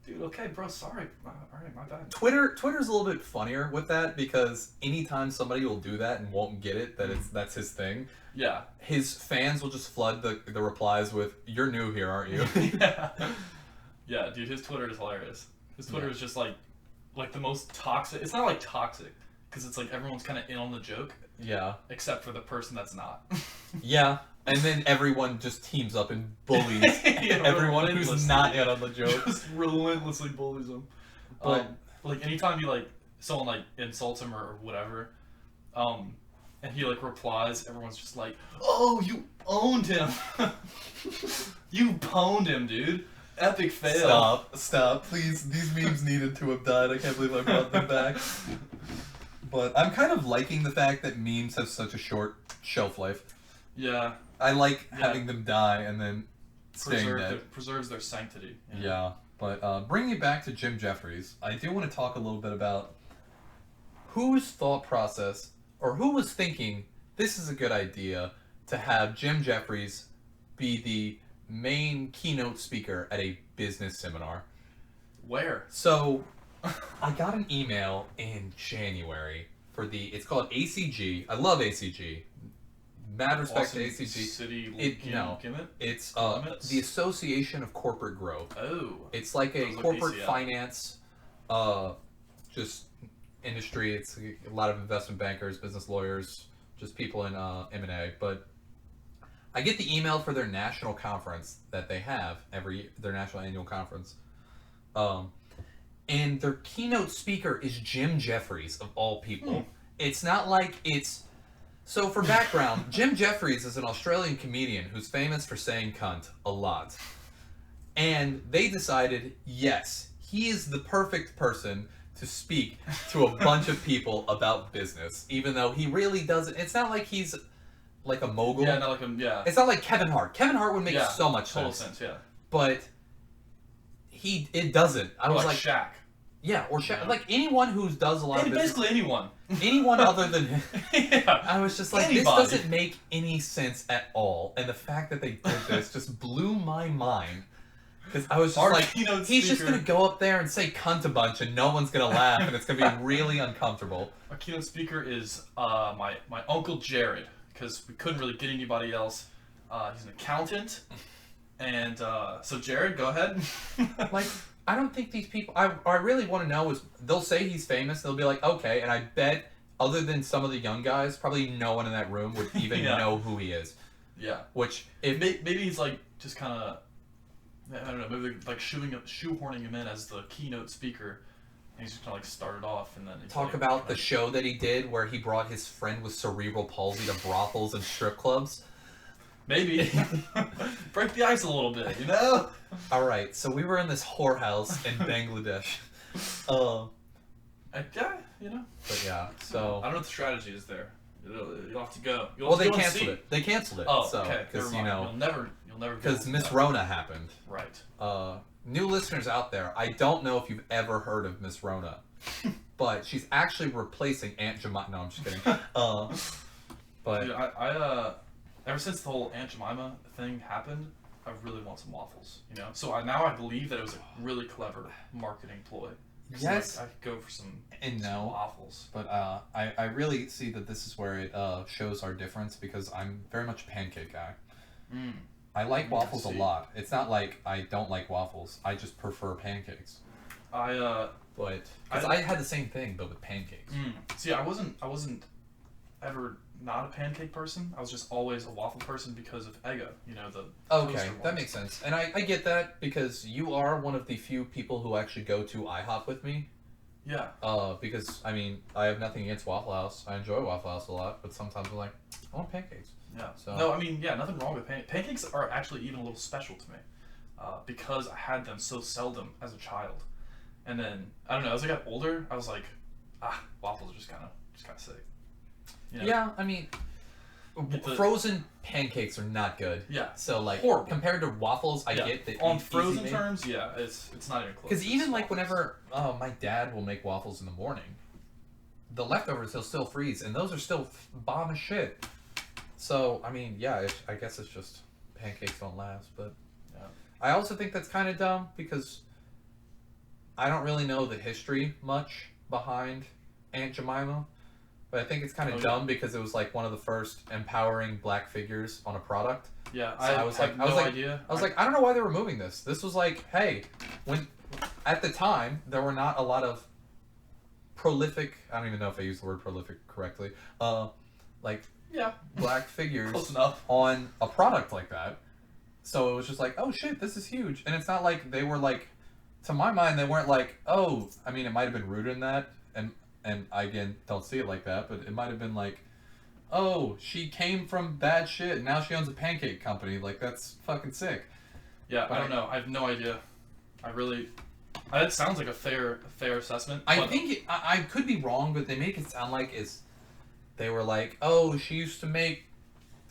dude, okay, bro, sorry. All right, my bad. Twitter's a little bit funnier with that because anytime somebody will do that and won't get it, that's his thing. Yeah. His fans will just flood the replies with, "You're new here, aren't you?" Yeah. Yeah, dude, his Twitter is hilarious. His Twitter is just like the most toxic. It's not like toxic because it's like everyone's kind of in on the joke. Yeah. Except for the person that's not. Yeah. And then everyone just teams up and bullies everyone who's not in on the joke. Just relentlessly bullies them. But like anytime someone like insults him or whatever, and he like replies, everyone's just like, "Oh, you owned him. You pwned him, dude. Epic fail." Stop, please. These memes needed to have died. I can't believe I brought them back. But I'm kind of liking the fact that memes have such a short shelf life. Yeah. I like having them die and then staying dead. Preserves their sanctity. Yeah. But bringing it back to Jim Jeffries, I do want to talk a little bit about whose thought process, or who was thinking this is a good idea to have Jim Jeffries be the main keynote speaker at a business seminar. Where? So, I got an email in January for it's called ACG. I love ACG. Mad respect to ACG. It's the Association of Corporate Growth. Oh. It's like a corporate finance, just industry. It's a lot of investment bankers, business lawyers, just people in M&A. But I get the email for their national conference that they have their national annual conference. And their keynote speaker is Jim Jeffries, of all people. It's not like it's... So for background, Jim Jeffries is an Australian comedian who's famous for saying cunt a lot. And they decided, yes, he is the perfect person to speak to a bunch of people about business, even though he really doesn't... It's not like he's like a mogul. Yeah, not like him, yeah. It's not like Kevin Hart. Kevin Hart would make so much total sense. Yeah. But it doesn't. I was like Shaq. Yeah, or Shaq. Like anyone who does a lot of business. Basically anyone. Anyone other than him. Yeah. I was just like, this doesn't make any sense at all. And the fact that they did this just blew my mind. Because I was just like, he's just going to go up there and say cunt a bunch and no one's going to laugh and it's going to be really uncomfortable. Our keynote speaker is my Uncle Jared, because we couldn't really get anybody else. He's an accountant. And so Jared, go ahead. Like... I don't think these people... I really want to know is... They'll say he's famous. They'll be like, okay. And I bet, other than some of the young guys, probably no one in that room would even know who he is. Yeah. Which... Maybe he's like, just kind of... I don't know. Maybe like shoehorning him in as the keynote speaker. And he's just kind of like started off and then... Talk about the show that he did where he brought his friend with cerebral palsy to brothels and strip clubs. Maybe. Break the ice a little bit, you know? Alright, so we were in this whorehouse in Bangladesh. Yeah, you know? But yeah, so... I don't know what the strategy is there. You'll have to go. They canceled it. They canceled it. Oh, so, okay. Because, You'll never because Miss Rona happened. Right. New listeners out there, I don't know if you've ever heard of Miss Rona. But she's actually replacing Aunt Jemima. No, I'm just kidding. But... Dude, I ever since the whole Aunt Jemima thing happened, I really want some waffles, you know? So now I believe that it was a really clever marketing ploy. Yes. I could go for some waffles. But I really see that this is where it shows our difference because I'm very much a pancake guy. I like waffles a lot. It's not like I don't like waffles. I just prefer pancakes. But I had the same thing, but with pancakes. See, I wasn't ever not a pancake person. I was just always a waffle person because of Eggo, you know, the Okay, that makes sense. And I get that because you are one of the few people who actually go to IHOP with me. Yeah. Because, I mean, I have nothing against Waffle House. I enjoy Waffle House a lot, but sometimes I'm like, I want pancakes. Yeah. So. No, I mean, yeah, nothing wrong with pancakes. Pancakes are actually even a little special to me. because I had them so seldom as a child. And then I don't know, as I got older, I was like, waffles are just kind of sick. You know? Yeah, I mean, frozen pancakes are not good. Yeah. So like horrible. compared to waffles, I get that on easy frozen made. terms, yeah, it's not even close. Because even like whenever my dad will make waffles in the morning, the leftovers he'll still freeze, and those are still bomb as shit. So I mean, yeah, I guess it's just pancakes don't last, but yeah. I also think that's kind of dumb because I don't really know the history much behind Aunt Jemima, but I think it's kind of dumb because it was like one of the first empowering black figures on a product. Yeah, So I was like, no idea. I was like, I don't know why they're removing this. This was like, hey, when at the time there were not a lot of prolific. I don't even know if I used the word prolific correctly. Like black figures Close enough. on a product like that. So it was just like, oh shit, this is huge. And it's not like they were like, to my mind, they weren't like, oh, I mean, it might have been rooted in that, and I again don't see it like that, but it might have been like, oh, she came from bad shit, and now she owns a pancake company. Like, that's fucking sick. Yeah, I don't know. I have no idea. That sounds like a fair assessment. I think I could be wrong, but they make it sound like they were like, oh, she used to make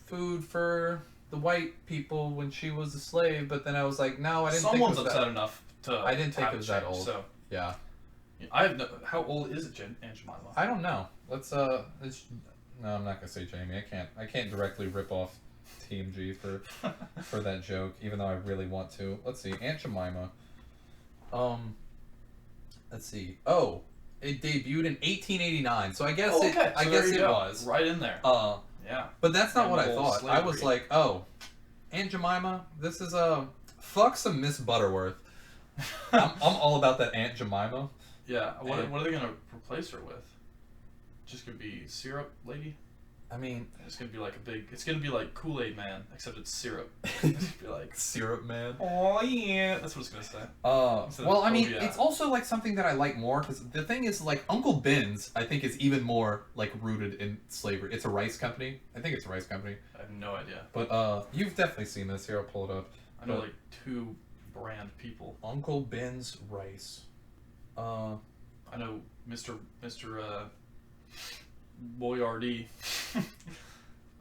food for the white people when she was a slave, but then I was like, no, I didn't think it was upset enough to. I didn't think it was that old. So yeah. I have no. How old is it, Aunt Jemima? I don't know. Let's no, I'm not gonna say Jamie. I can't directly rip off TMG for that joke, even though I really want to. Let's see, Aunt Jemima. Let's see. Oh, it debuted in 1889, so I guess I guess it was right in there. Yeah. But that's not what I thought. Slavery. I was like, oh, Aunt Jemima, this is fuck some Miss Butterworth. I'm all about that Aunt Jemima. Yeah. What are they gonna replace her with? Just gonna be syrup lady? I mean, it's gonna be like it's gonna be like Kool-Aid Man, except it's syrup. It's gonna be like syrup man. Oh yeah, that's what it's gonna say. Well, I mean, it's also like something that I like more because the thing is, like, Uncle Ben's, I think, is even more like rooted in slavery. It's a rice company. I think it's a rice company. I have no idea. But you've definitely seen this. Here, I'll pull it up. I know like 2 brand people. Uncle Ben's rice. I know Mr. Boyardee.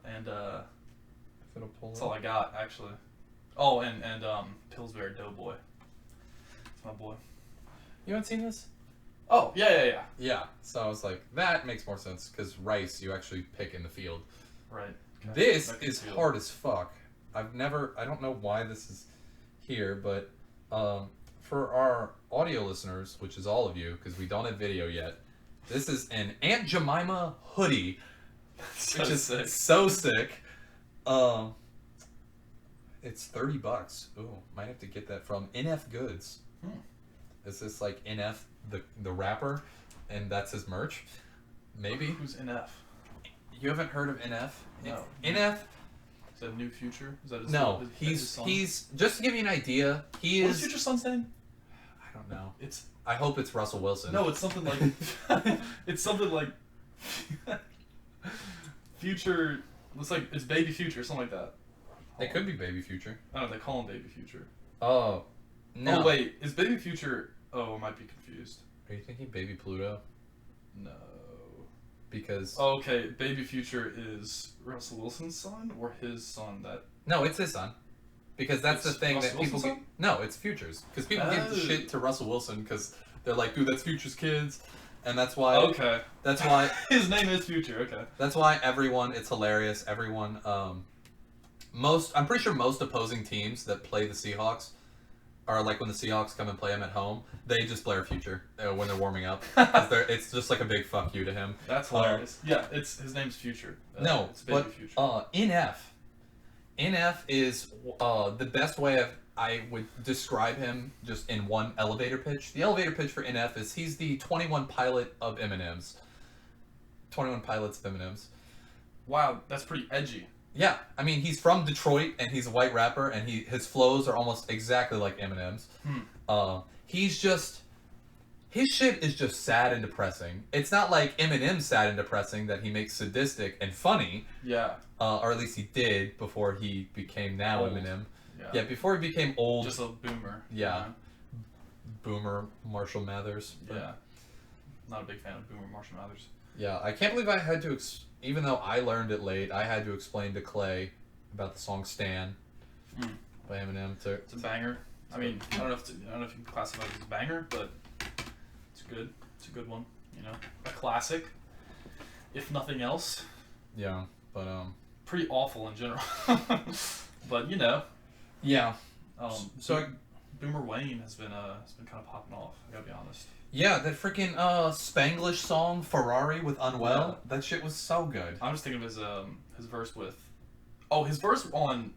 And if it'll pull that's up. all I got actually. Oh, and Pillsbury Doughboy. It's my boy. You haven't seen this? Oh yeah. Yeah. So I was like, that makes more sense because rice you actually pick in the field. Right. Okay. This is hard as fuck. I don't know why this is here, but for our audio listeners, which is all of you, because we don't have video yet, this is an Aunt Jemima hoodie, which is sick. So sick. It's $30. Ooh, might have to get that from NF Goods. Is this like NF the rapper, and that's his merch? Maybe. Who's NF? You haven't heard of NF? No. NF. Is that New Future? Is that his No, his son? he's just to give you an idea. He What's is. Future's son's name? I don't know. It's. I hope it's Russell Wilson. No, it's something like. It's something like. Future. Looks like it's Baby Future, something like that. It could be Baby Future. I don't know. They call him Baby Future. Oh. No. Oh wait, is Baby Future? Oh, I might be confused. Are you thinking Baby Pluto? No. Because. Oh, okay, Baby Future is Russell Wilson's son or his son that. No, it's his son. Because that's It's the thing Russell that people Wilson's get. No, it's Future's. Because people give shit to Russell Wilson because they're like, dude, that's Future's kids, and that's why. Okay. That's why his name is Future. Okay. That's why everyone. It's hilarious. Everyone. I'm pretty sure most opposing teams that play the Seahawks are like when the Seahawks come and play them at home, they just blare Future when they're warming up. It's just like a big fuck you to him. That's hilarious. Yeah, his name's Future. No, it's Baby but Future. NF is the best way I would describe him just in one elevator pitch. The elevator pitch for NF is he's the 21 Pilot of M&M's. 21 Pilots of M&M's. Wow, that's pretty edgy. Yeah, I mean, he's from Detroit, and he's a white rapper, and his flows are almost exactly like Eminem's. He's just... His shit is just sad and depressing. It's not like Eminem's sad and depressing that he makes sadistic and funny. Yeah. Or at least he did before he became now Old. Eminem. Yeah, before he became old. Just a boomer. Yeah. You know? Boomer Marshall Mathers. But Yeah. Not a big fan of Boomer Marshall Mathers. Yeah, I can't believe I had to, even though I learned it late, I had to explain to Clay about the song "Stan" by Eminem. It's a banger. I mean, I don't know if you can classify it as a banger, but it's good. It's a good one. You know, a classic, if nothing else. Yeah, but pretty awful in general. But you know. Yeah. So Boomer Wayne has been kind of popping off. I gotta be honest. Yeah, that freaking Spanglish song "Ferrari" with Unwell. Yeah. That shit was so good. I'm just thinking of his verse with. Oh, his verse on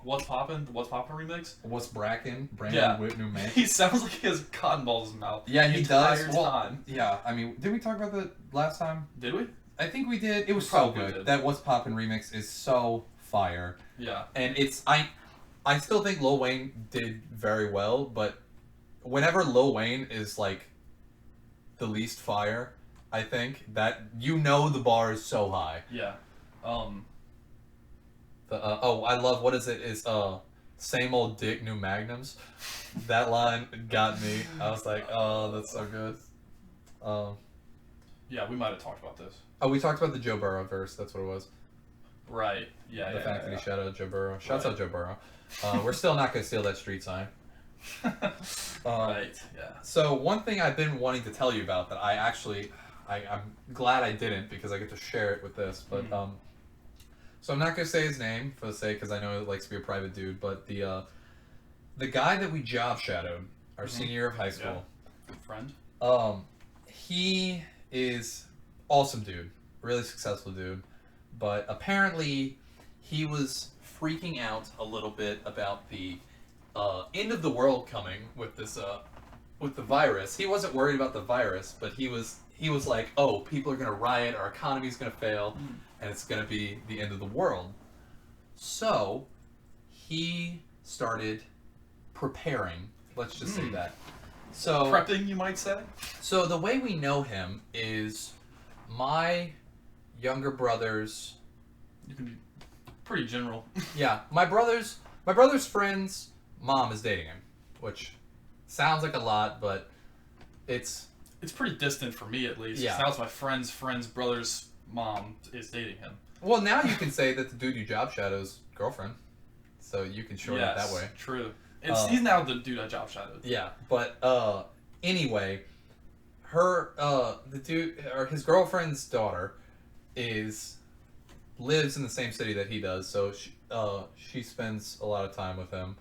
"What's Poppin'," the "What's Poppin" remix. What's Brandon Whitney man? He sounds like he has cotton balls in his mouth. Yeah, he does. Well, yeah, I mean, did we talk about that last time? Did we? I think we did. It was so good. Did. That "What's Poppin" remix is so fire. Yeah. And it's I still think Lil Wayne did very well, but whenever Lil Wayne is like the least fire, I think that the bar is so high. Yeah. I love what is it? Is same old dick, new magnums. That line got me. I was like, oh, that's so good. Yeah, we might have talked about this. Oh, we talked about the Joe Burrow verse. That's what it was. Right. Yeah. The fact that he shouted out Joe Burrow. Shouts out Joe Burrow. We're still not gonna steal that street sign. Right. Yeah. So one thing I've been wanting to tell you about that I'm glad I didn't because I get to share it with this. But so I'm not gonna say his name for the sake because I know he likes to be a private dude. But the guy that we job shadowed our senior year of high school, good friend. He is awesome dude, really successful dude. But apparently, he was freaking out a little bit about the end of the world coming with this with the virus. He wasn't worried about the virus, but he was like, "Oh, people are gonna riot, our economy's gonna fail, and it's gonna be the end of the world." So he started preparing. Let's just say that. So prepping, you might say. So the way we know him is my younger brother's. You can be pretty general. Yeah, my brother's friend's mom is dating him, which sounds like a lot, but it's pretty distant for me at least. Yeah. Now it's my friend's brother's mom is dating him. Well, now you can say that the dude you job shadow's girlfriend, so you can short it that way. True. He's now the dude I job shadowed. Yeah, but anyway, the dude or his girlfriend's daughter lives in the same city that he does, so she spends a lot of time with him.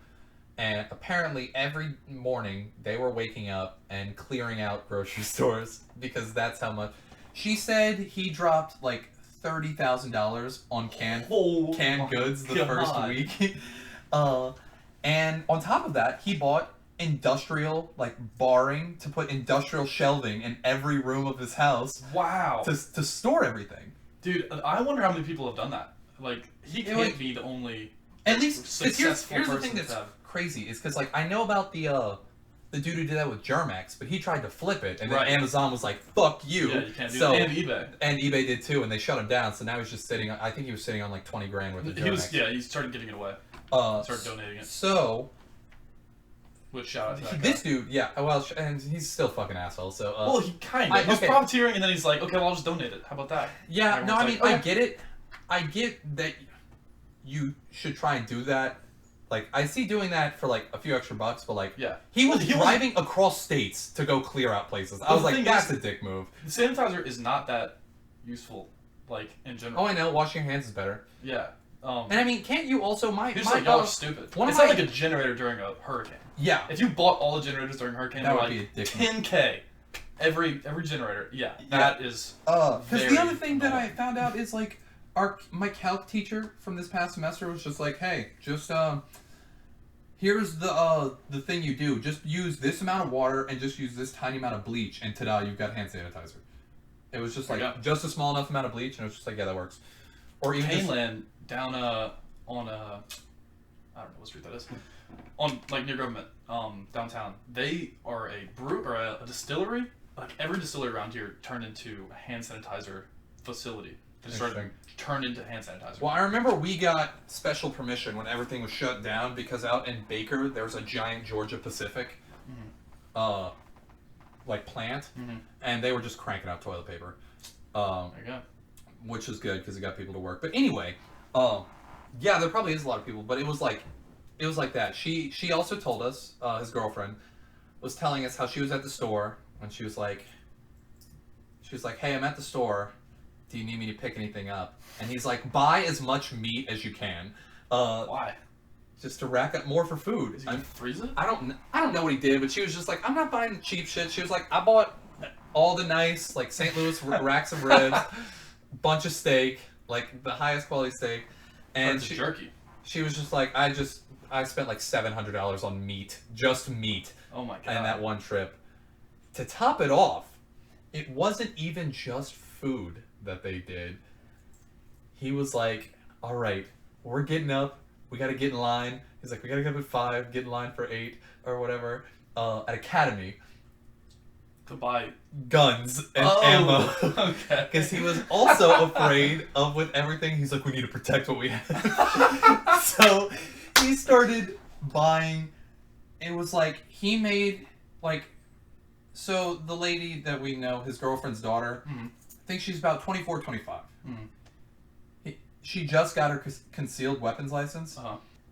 And apparently every morning they were waking up and clearing out grocery stores because that's how much. She said he dropped like $30,000 on canned goods the first week. And on top of that, he bought industrial barring to put industrial shelving in every room of his house. Wow. To store everything. Dude, I wonder how many people have done that. Like, he can't be the only. At least, successful here's the thing that's crazy is because I know about the dude who did that with Germex, but he tried to flip it, and then Amazon was like, "Fuck you." Yeah, you can't do that. And eBay. And eBay did too, and they shut him down. So now he's just sitting. I think he was sitting on like $20 grand worth of Germex. He started giving it away. Started donating it. So. Which shout out to that this dude, yeah, well, and he's still a fucking asshole. So. Well, he kind of. He was profiteering, and then he's like, "Okay, well, I'll just donate it. How about that?" Yeah, no, I mean, I get it. I get that you should try and do that. Like, I see doing that for like a few extra bucks, but like, he was driving across states to go clear out places. I was like, that's a dick move. The sanitizer is not that useful, like in general. Oh, I know. Washing your hands is better. Yeah. And I mean, can't you also y'all are stupid. It's not like a generator during a hurricane. Yeah. If you bought all the generators during a hurricane, that would like be a dick $10K. Every generator. Yeah. That is. Because the other thing that I found out is like my calc teacher from this past semester was just like, hey, just here's the thing you do. Just use this amount of water and just use this tiny amount of bleach, and ta-da, you've got hand sanitizer. It was just like just a small enough amount of bleach, and it was just like, yeah, that works. Or even Painland down on I don't know what street that is. On like near government, downtown. They are a distillery. Like every distillery around here turned into a hand sanitizer facility. It started turned into hand sanitizer. Well, I remember we got special permission when everything was shut down because out in Baker there was a giant Georgia Pacific, like plant, and they were just cranking out toilet paper. There you go. Which was good because it got people to work. But anyway, yeah, there probably is a lot of people, but it was like that. She also told us, his girlfriend was telling us how she was at the store and she was like, hey, I'm at the store. Do you need me to pick anything up? And he's like, buy as much meat as you can. Why? Just to rack up more for food. Is he gonna freeze it? I don't know what he did, but she was just like, I'm not buying the cheap shit. She was like, I bought all the nice, like, St. Louis racks of ribs, bunch of steak, like the highest quality steak. And jerky. She was just like, I spent like $700 on meat, just meat. Oh my god. And that one trip. To top it off, it wasn't even just food that they did. He was like, all right, we're getting up. We got to get in line. He's like, we got to get up at 5, get in line for 8 or whatever. At Academy. To buy guns and ammo. Okay. Because he was also afraid of with everything. He's like, we need to protect what we have. So he started buying. It was like, he made, like, so the lady that we know, his girlfriend's daughter, I think she's about 24, 25. She just got her concealed weapons license.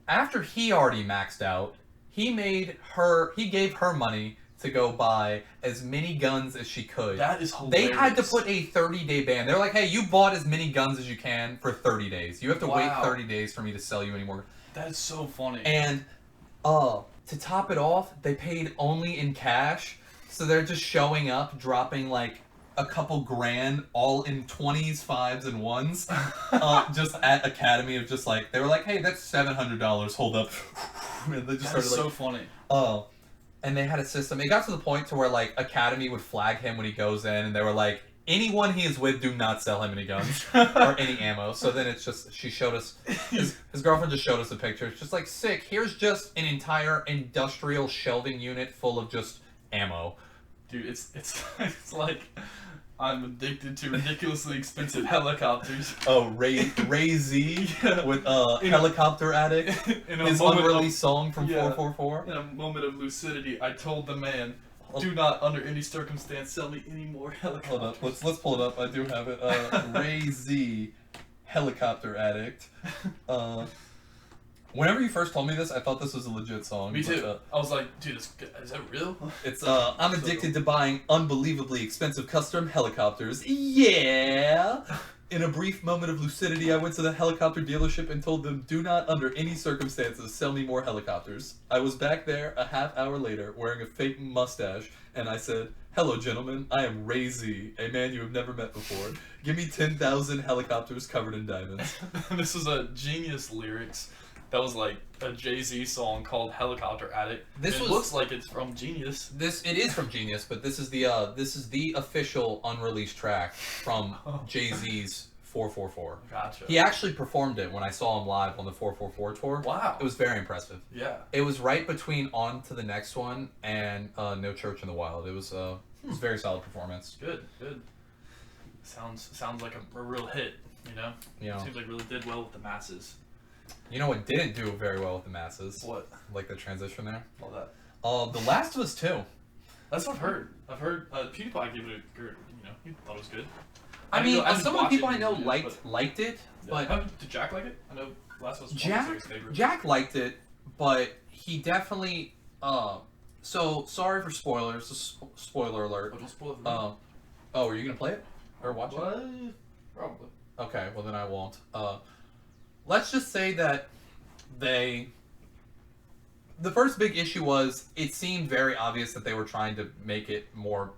After he already maxed out, he gave her money to go buy as many guns as she could. That is hilarious. They had to put a 30-day ban. They're like, hey, you bought as many guns as you can for 30 days. You have to wait 30 days for me to sell you any more. That is so funny. And to top it off, they paid only in cash. So they're just showing up, dropping like a couple grand, all in 20s, 5s, and 1s, just at Academy of just like, they were like, hey, that's $700, hold up. And they just started so like, funny. And they had a system. It got to the point to where like Academy would flag him when he goes in, and they were like, anyone he is with, do not sell him any guns or any ammo. So then it's just, she showed us, his girlfriend just showed us a picture. It's just like, sick, here's just an entire industrial shelving unit full of just ammo. Dude, it's like, I'm addicted to ridiculously expensive helicopters. Oh, Ray Z with Helicopter Addict, his unreleased song from 444. In a moment of lucidity, I told the man, do not under any circumstance sell me any more helicopters. Hold up, let's pull it up. I do have it. Ray Z, Helicopter Addict. Whenever you first told me this, I thought this was a legit song. Me too. I was like, dude, is that real? It's, I'm addicted to buying unbelievably expensive custom helicopters. Yeah! In a brief moment of lucidity, I went to the helicopter dealership and told them, do not under any circumstances sell me more helicopters. I was back there a half hour later wearing a fake mustache, and I said, hello gentlemen, I am Ray Z, a man you have never met before. Give me 10,000 helicopters covered in diamonds. This was a genius lyrics. That was like a Jay-Z song called Helicopter Addict. It looks like it's from Genius. It is from Genius, but this is the official unreleased track from Jay-Z's 444. Gotcha. He actually performed it when I saw him live on the 444 tour. Wow. It was very impressive. Yeah. It was right between On to the Next One and No Church in the Wild. It was a very solid performance. Good. Sounds like a real hit, you know? Seems like really did well with the masses. You know what didn't do very well with the masses? What? Like the transition there? All that. The Last of Us 2. That's what I've heard. PewDiePie gave it he thought it was good. I mean, some of the people I know liked it, but... Did Jack like it? I know Last of Us 1 was his favorite. Jack liked it, but he definitely... so, sorry for spoilers. Spoiler alert. Oh, don't spoil it for me. Are you going to play it? Or watch it? Probably. Okay, well then I won't. Let's just say that the first big issue was it seemed very obvious that they were trying to make it more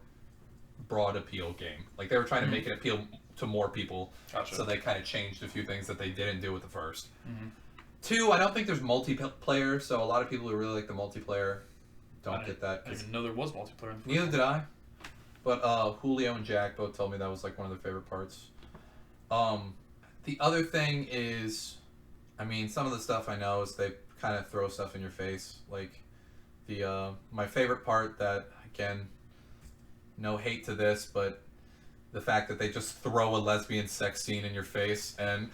broad appeal game. Like they were trying to make it appeal to more people. Gotcha. So they kind of changed a few things that they didn't do with the first. 2, I don't think there's multiplayer, so a lot of people who really like the multiplayer don't get that. I didn't even know there was multiplayer in the first Neither did I. But Julio and Jack both told me that was like one of their favorite parts. The other thing is, I mean, some of the stuff I know is they kind of throw stuff in your face. Like, my favorite part that, again, no hate to this, but the fact that they just throw a lesbian sex scene in your face and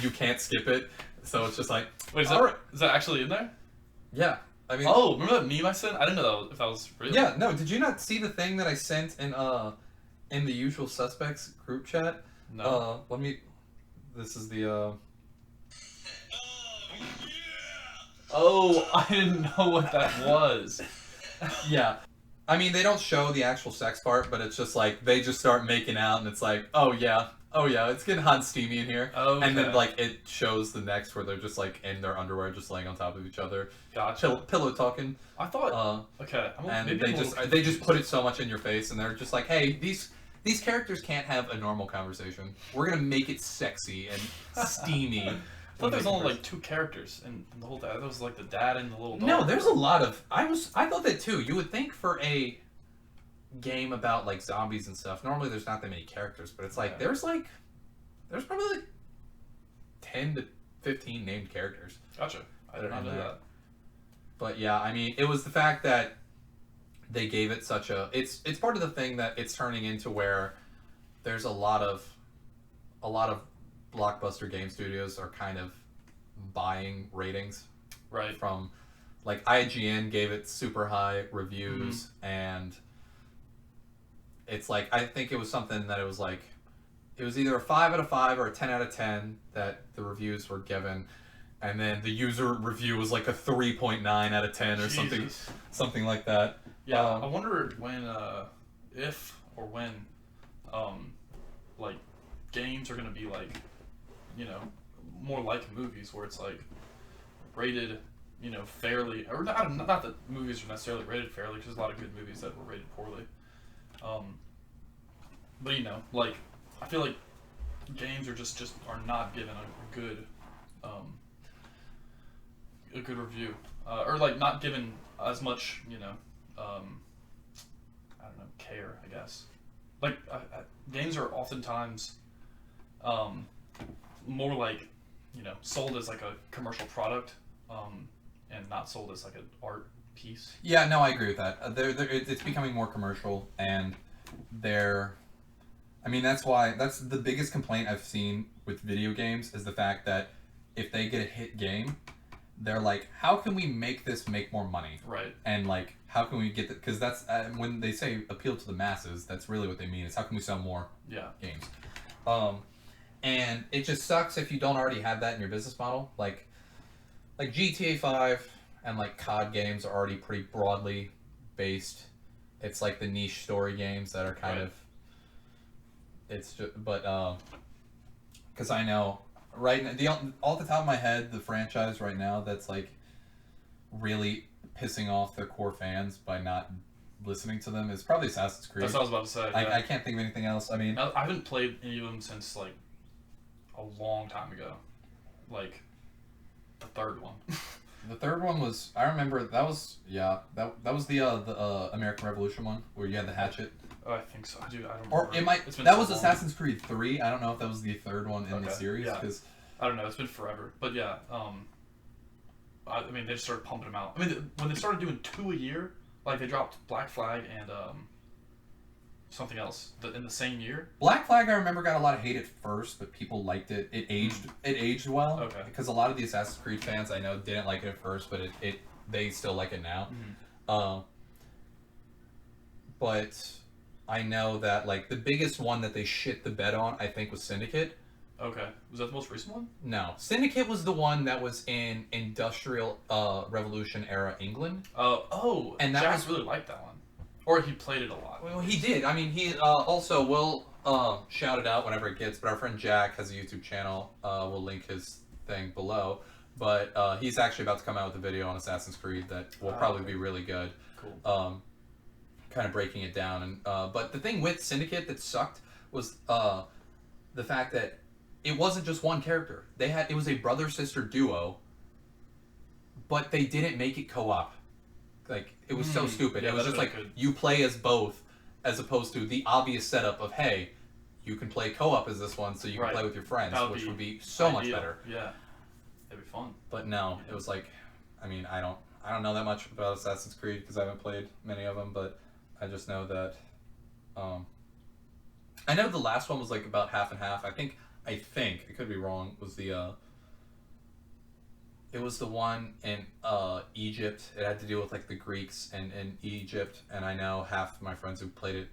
you can't skip it. So it's just like, Wait, is that actually in there? Yeah. I mean, oh, remember that meme I sent? I didn't know if that was real. Yeah, no, did you not see the thing that I sent in the Usual Suspects group chat? No. This is the Oh, I didn't know what that was. Yeah. I mean, they don't show the actual sex part, but it's just like, they just start making out, and it's like, oh yeah, it's getting hot and steamy in here. Okay. And then, like, it shows the next where they're just, like, in their underwear, just laying on top of each other. Gotcha. Pillow talking. I thought, okay. And they just put it so much in your face, and they're just like, hey, these characters can't have a normal conversation. We're gonna make it sexy and steamy. I thought there was only like 2 characters in the whole dad. There was like the dad and the little dog. No, there's a lot of. I thought that too. You would think for a game about like zombies and stuff, normally there's not that many characters, but it's like there's probably like 10 to 15 named characters. Gotcha. I did not know that. But yeah, I mean, it was the fact that they gave it such a. It's part of the thing that it's turning into where there's a lot of blockbuster game studios are kind of buying ratings, right? From like IGN gave it super high reviews, and it's like, I think it was something that it was like, it was either a 5 out of 5 or a 10 out of 10 that the reviews were given, and then the user review was like a 3.9 out of 10 or something like that. Yeah, I wonder when, if or when, like games are gonna be like, you know, more like movies where it's like rated, you know, fairly, or not that movies are necessarily rated fairly, because there's a lot of good movies that were rated poorly. But you know, like, I feel like games are just are not given a good review, or like not given as much, you know, I don't know, care, I guess. Like games are oftentimes more like, you know, sold as like a commercial product, and not sold as like an art piece. Yeah, no, I agree with that. It's becoming more commercial, and I mean, that's the biggest complaint I've seen with video games is the fact that if they get a hit game, they're like, how can we make this make more money? Right. And like, how can we get that? Because that's when they say appeal to the masses, that's really what they mean, is how can we sell more games? And it just sucks if you don't already have that in your business model. Like GTA 5 and like COD games are already pretty broadly based. It's like the niche story games that are kind of. It's just, but because I know right now, off the top of my head, the franchise right now that's like really pissing off their core fans by not listening to them is probably Assassin's Creed. That's what I was about to say. I can't think of anything else. I mean, I haven't played any of them since like a long time ago, like the third one. The third one was, I remember that was that was the American Revolution one where you had the hatchet. Oh, I think so. Dude, I don't or remember. it might that was Assassin's Creed 3. I don't know if that was the third one in the series, because I don't know. It's been forever, but yeah. I mean, they just started pumping them out. I mean, when they started doing 2 a year, like they dropped Black Flag and something else in the same year. Black Flag, I remember, got a lot of hate at first, but people liked it. It aged well. Okay. Because a lot of the Assassin's Creed fans I know didn't like it at first, but they still like it now. But I know that like the biggest one that they shit the bed on, I think, was Syndicate. Okay. Was that the most recent one? No. Syndicate was the one that was in Industrial Revolution era England. And Jack really liked that one. Or he played it a lot. Well, he did. I mean, he also will shout it out whenever it gets, but our friend Jack has a YouTube channel. We'll link his thing below. But he's actually about to come out with a video on Assassin's Creed that will probably be really good. Cool. Kind of breaking it down. And but the thing with Syndicate that sucked was the fact that it wasn't just one character. It was a brother-sister duo, but they didn't make it co-op. Like, it was so stupid. Yeah, it was just like, you play as both, as opposed to the obvious setup of, hey, you can play co-op as this one, so you can play with your friends, which would be so much better. Yeah, that'd be fun. But no, it was like, I mean, I don't know that much about Assassin's Creed because I haven't played many of them, but I just know that I know the last one was like about half and half. I think I could be wrong. Was the it was the one in Egypt. It had to deal with like the Greeks and Egypt, and I know half my friends who played it,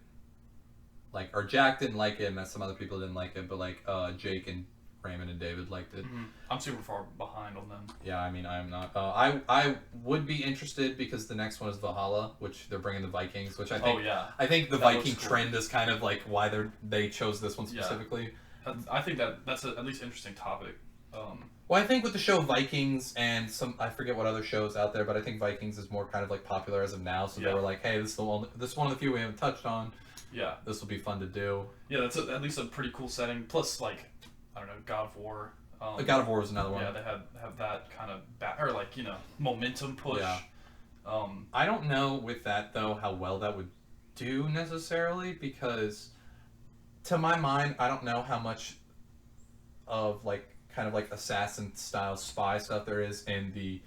like, or Jack didn't like it, and some other people didn't like it, but like Jake and Raymond and David liked it. Mm-hmm. I'm super far behind on them. Yeah, I mean, I'm not. I would be interested because the next one is Valhalla, which they're bringing the Vikings, which I think. Oh yeah. I think the That Viking looks cool. trend is kind of like why they chose this one specifically. Yeah. I think that's at least an interesting topic. Well, I think with the show Vikings and I forget what other shows out there, but I think Vikings is more kind of like popular as of now. So they were like, hey, this is one of the few we haven't touched on. Yeah. This will be fun to do. Yeah, that's at least a pretty cool setting. Plus, like, I don't know, God of War. God of War is another one. Yeah, they have that kind of or like, you know, momentum push. Yeah. I don't know with that though how well that would do necessarily, because to my mind, I don't know how much of like kind of like assassin style spy stuff there is in the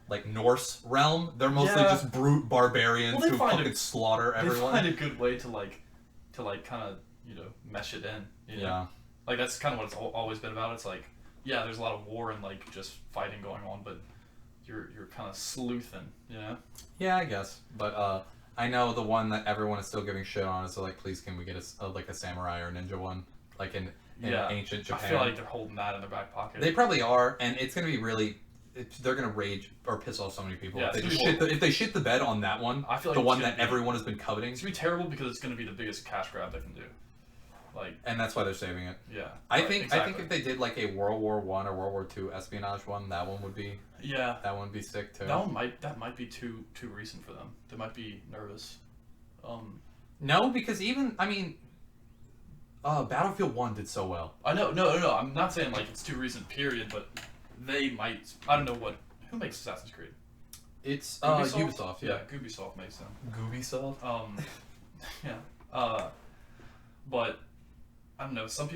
like Norse realm. They're mostly just brute barbarians who fucking slaughter everyone. They find a good way to kind of, you know, mesh it in. You know? Yeah. Like that's kind of what it's always been about. It's like, yeah, there's a lot of war and like just fighting going on, but you're kind of sleuthing, you know? Yeah, I guess. But I know the one that everyone is still giving shit on is like, please can we get like a samurai or ninja one, like in ancient Japan. I feel like they're holding that in their back pocket. They probably are, and it's gonna be really. They're gonna rage or piss off so many people if they shit the bed on that one. I feel like the one that everyone has been coveting. It's gonna be terrible because it's gonna be the biggest cash grab they can do. Like, and that's why they're saving it. Yeah, I think if they did like a World War I or World War II espionage one, that one would be that one would be sick too. That might be too recent for them. They might be nervous. No, because even Battlefield 1 did so well. I know, no. I'm not saying like it's too recent, period, but they might. I don't know who makes Assassin's Creed. It's Ubisoft. Yeah, Ubisoft makes them. Ubisoft. Yeah. But I don't know. Some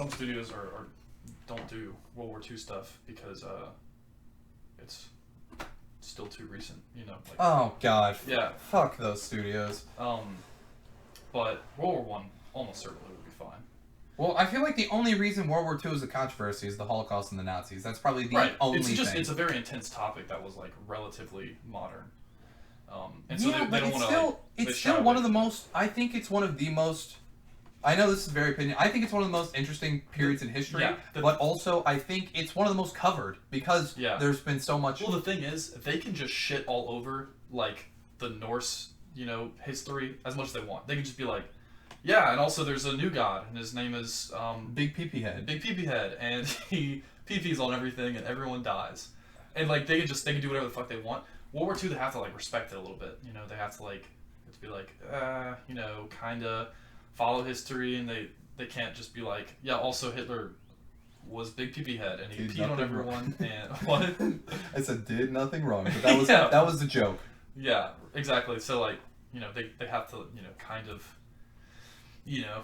studios don't do World War II stuff because it's still too recent. You know. Like, oh God. Yeah. Fuck those studios. But World War One almost certainly would be fine. Well, I feel like the only reason World War II is a controversy is the Holocaust and the Nazis. That's probably the only thing. It's a very intense topic that was like relatively modern. And so it's still one of the most. I think it's one of the most. I know this is very opinion. I think it's one of the most interesting periods in history. Yeah, but also I think it's one of the most covered because there's been so much. Well, the thing is, they can just shit all over like the Norse, you know, history as much as they want. They can just be like. Yeah, and also there's a new god, and his name is Big Pee-Pee Head. Big Pee-Pee Head, and he pee-pees on everything, and everyone dies. And like they can do whatever the fuck they want. World War II, they have to like respect it a little bit. You know, they have to like be like, you know, kind of follow history, and they can't just be like, yeah. Also, Hitler was Big Pee-Pee Head, and he peed on everyone. And what? I said did nothing wrong, but that was that was the joke. Yeah, exactly. So like, you know, they have to, you know, kind of. You know,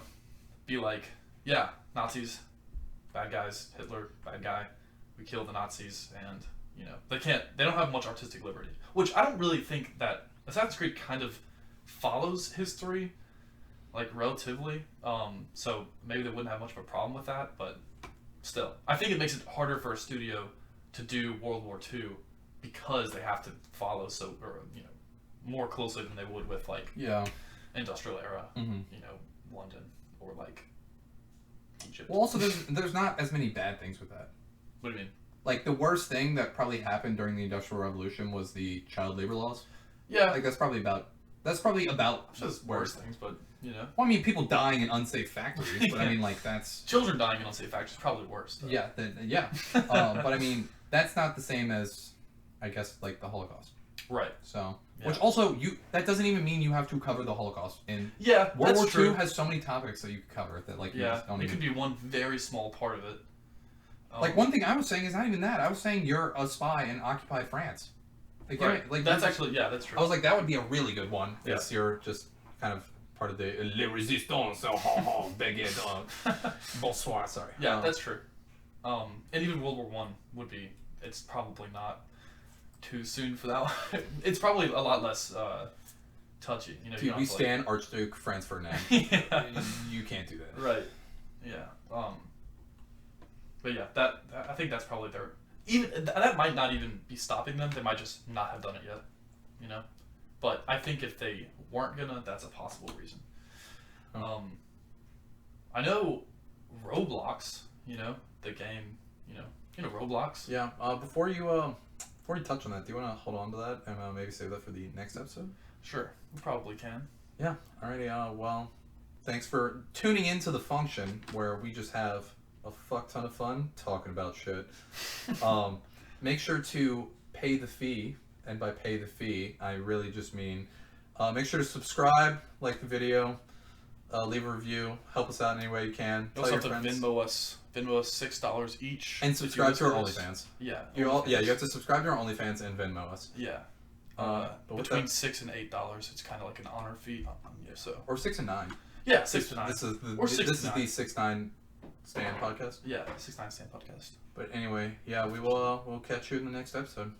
be like, yeah, Nazis, bad guys, Hitler, bad guy, we killed the Nazis, and, you know, they don't have much artistic liberty. Which I don't really think that Assassin's Creed kind of follows history, like, relatively, so maybe they wouldn't have much of a problem with that, but still. I think it makes it harder for a studio to do World War II because they have to follow more closely than they would with, like, industrial era, you know, London or like Egypt. Well, also there's not as many bad things with that. What do you mean? Like the worst thing that probably happened during the Industrial Revolution was the child labor laws. Yeah, like that's probably about just worse things, but you know. Well, I mean, people dying in unsafe factories, but I mean, like that's children dying in unsafe factories is probably worse. Though. Yeah, but I mean, that's not the same as, I guess, like the Holocaust. Right. So. Yeah. Which also, that doesn't even mean you have to cover the Holocaust. World War II has so many topics that you could cover that, like, you just don't could be one very small part of it. Like, one thing I was saying is not even that. I was saying you're a spy in occupied France. Like, right. Like, that's actually, that's true. I was like, that would be a really good one. Yes, you're just kind of part of the Les Resistants, baguette, bonsoir, sorry. Yeah, that's true. And even World War I it's probably not too soon for that one. It's probably a lot less touchy. You know, you Dude, don't we have to, like- stand Archduke Franz Ferdinand. Yeah. You can't do that. Right. Yeah. But yeah, that I think that's probably their even that might not even be stopping them. They might just not have done it yet. You know. But I think if they weren't gonna, that's a possible reason. I know Roblox. You know the game. You know Roblox. Yeah. Before you touch on that, do you want to hold on to that and maybe save that for the next episode? Sure, we probably can. Yeah. Alrighty. Well, thanks for tuning into the function where we just have a fuck ton of fun talking about shit. Make sure to pay the fee, and by pay the fee, I really just mean make sure to subscribe, like the video, leave a review, help us out in any way you can. You Tell also your have to friends. Venmo us $6 each, And if you subscribe to our listen OnlyFans. this. Yeah. You have to subscribe to our OnlyFans and Venmo us. Yeah. But with Between that- $6 and $8, it's kind of like an honor fee. Yeah, so. Or 6 and 9. Yeah, 6 to 9. This is the Or 6 this to is 9. the 6-9 Stand podcast. Yeah, 6 9 Stand podcast. But anyway, yeah, we'll catch you in the next episode.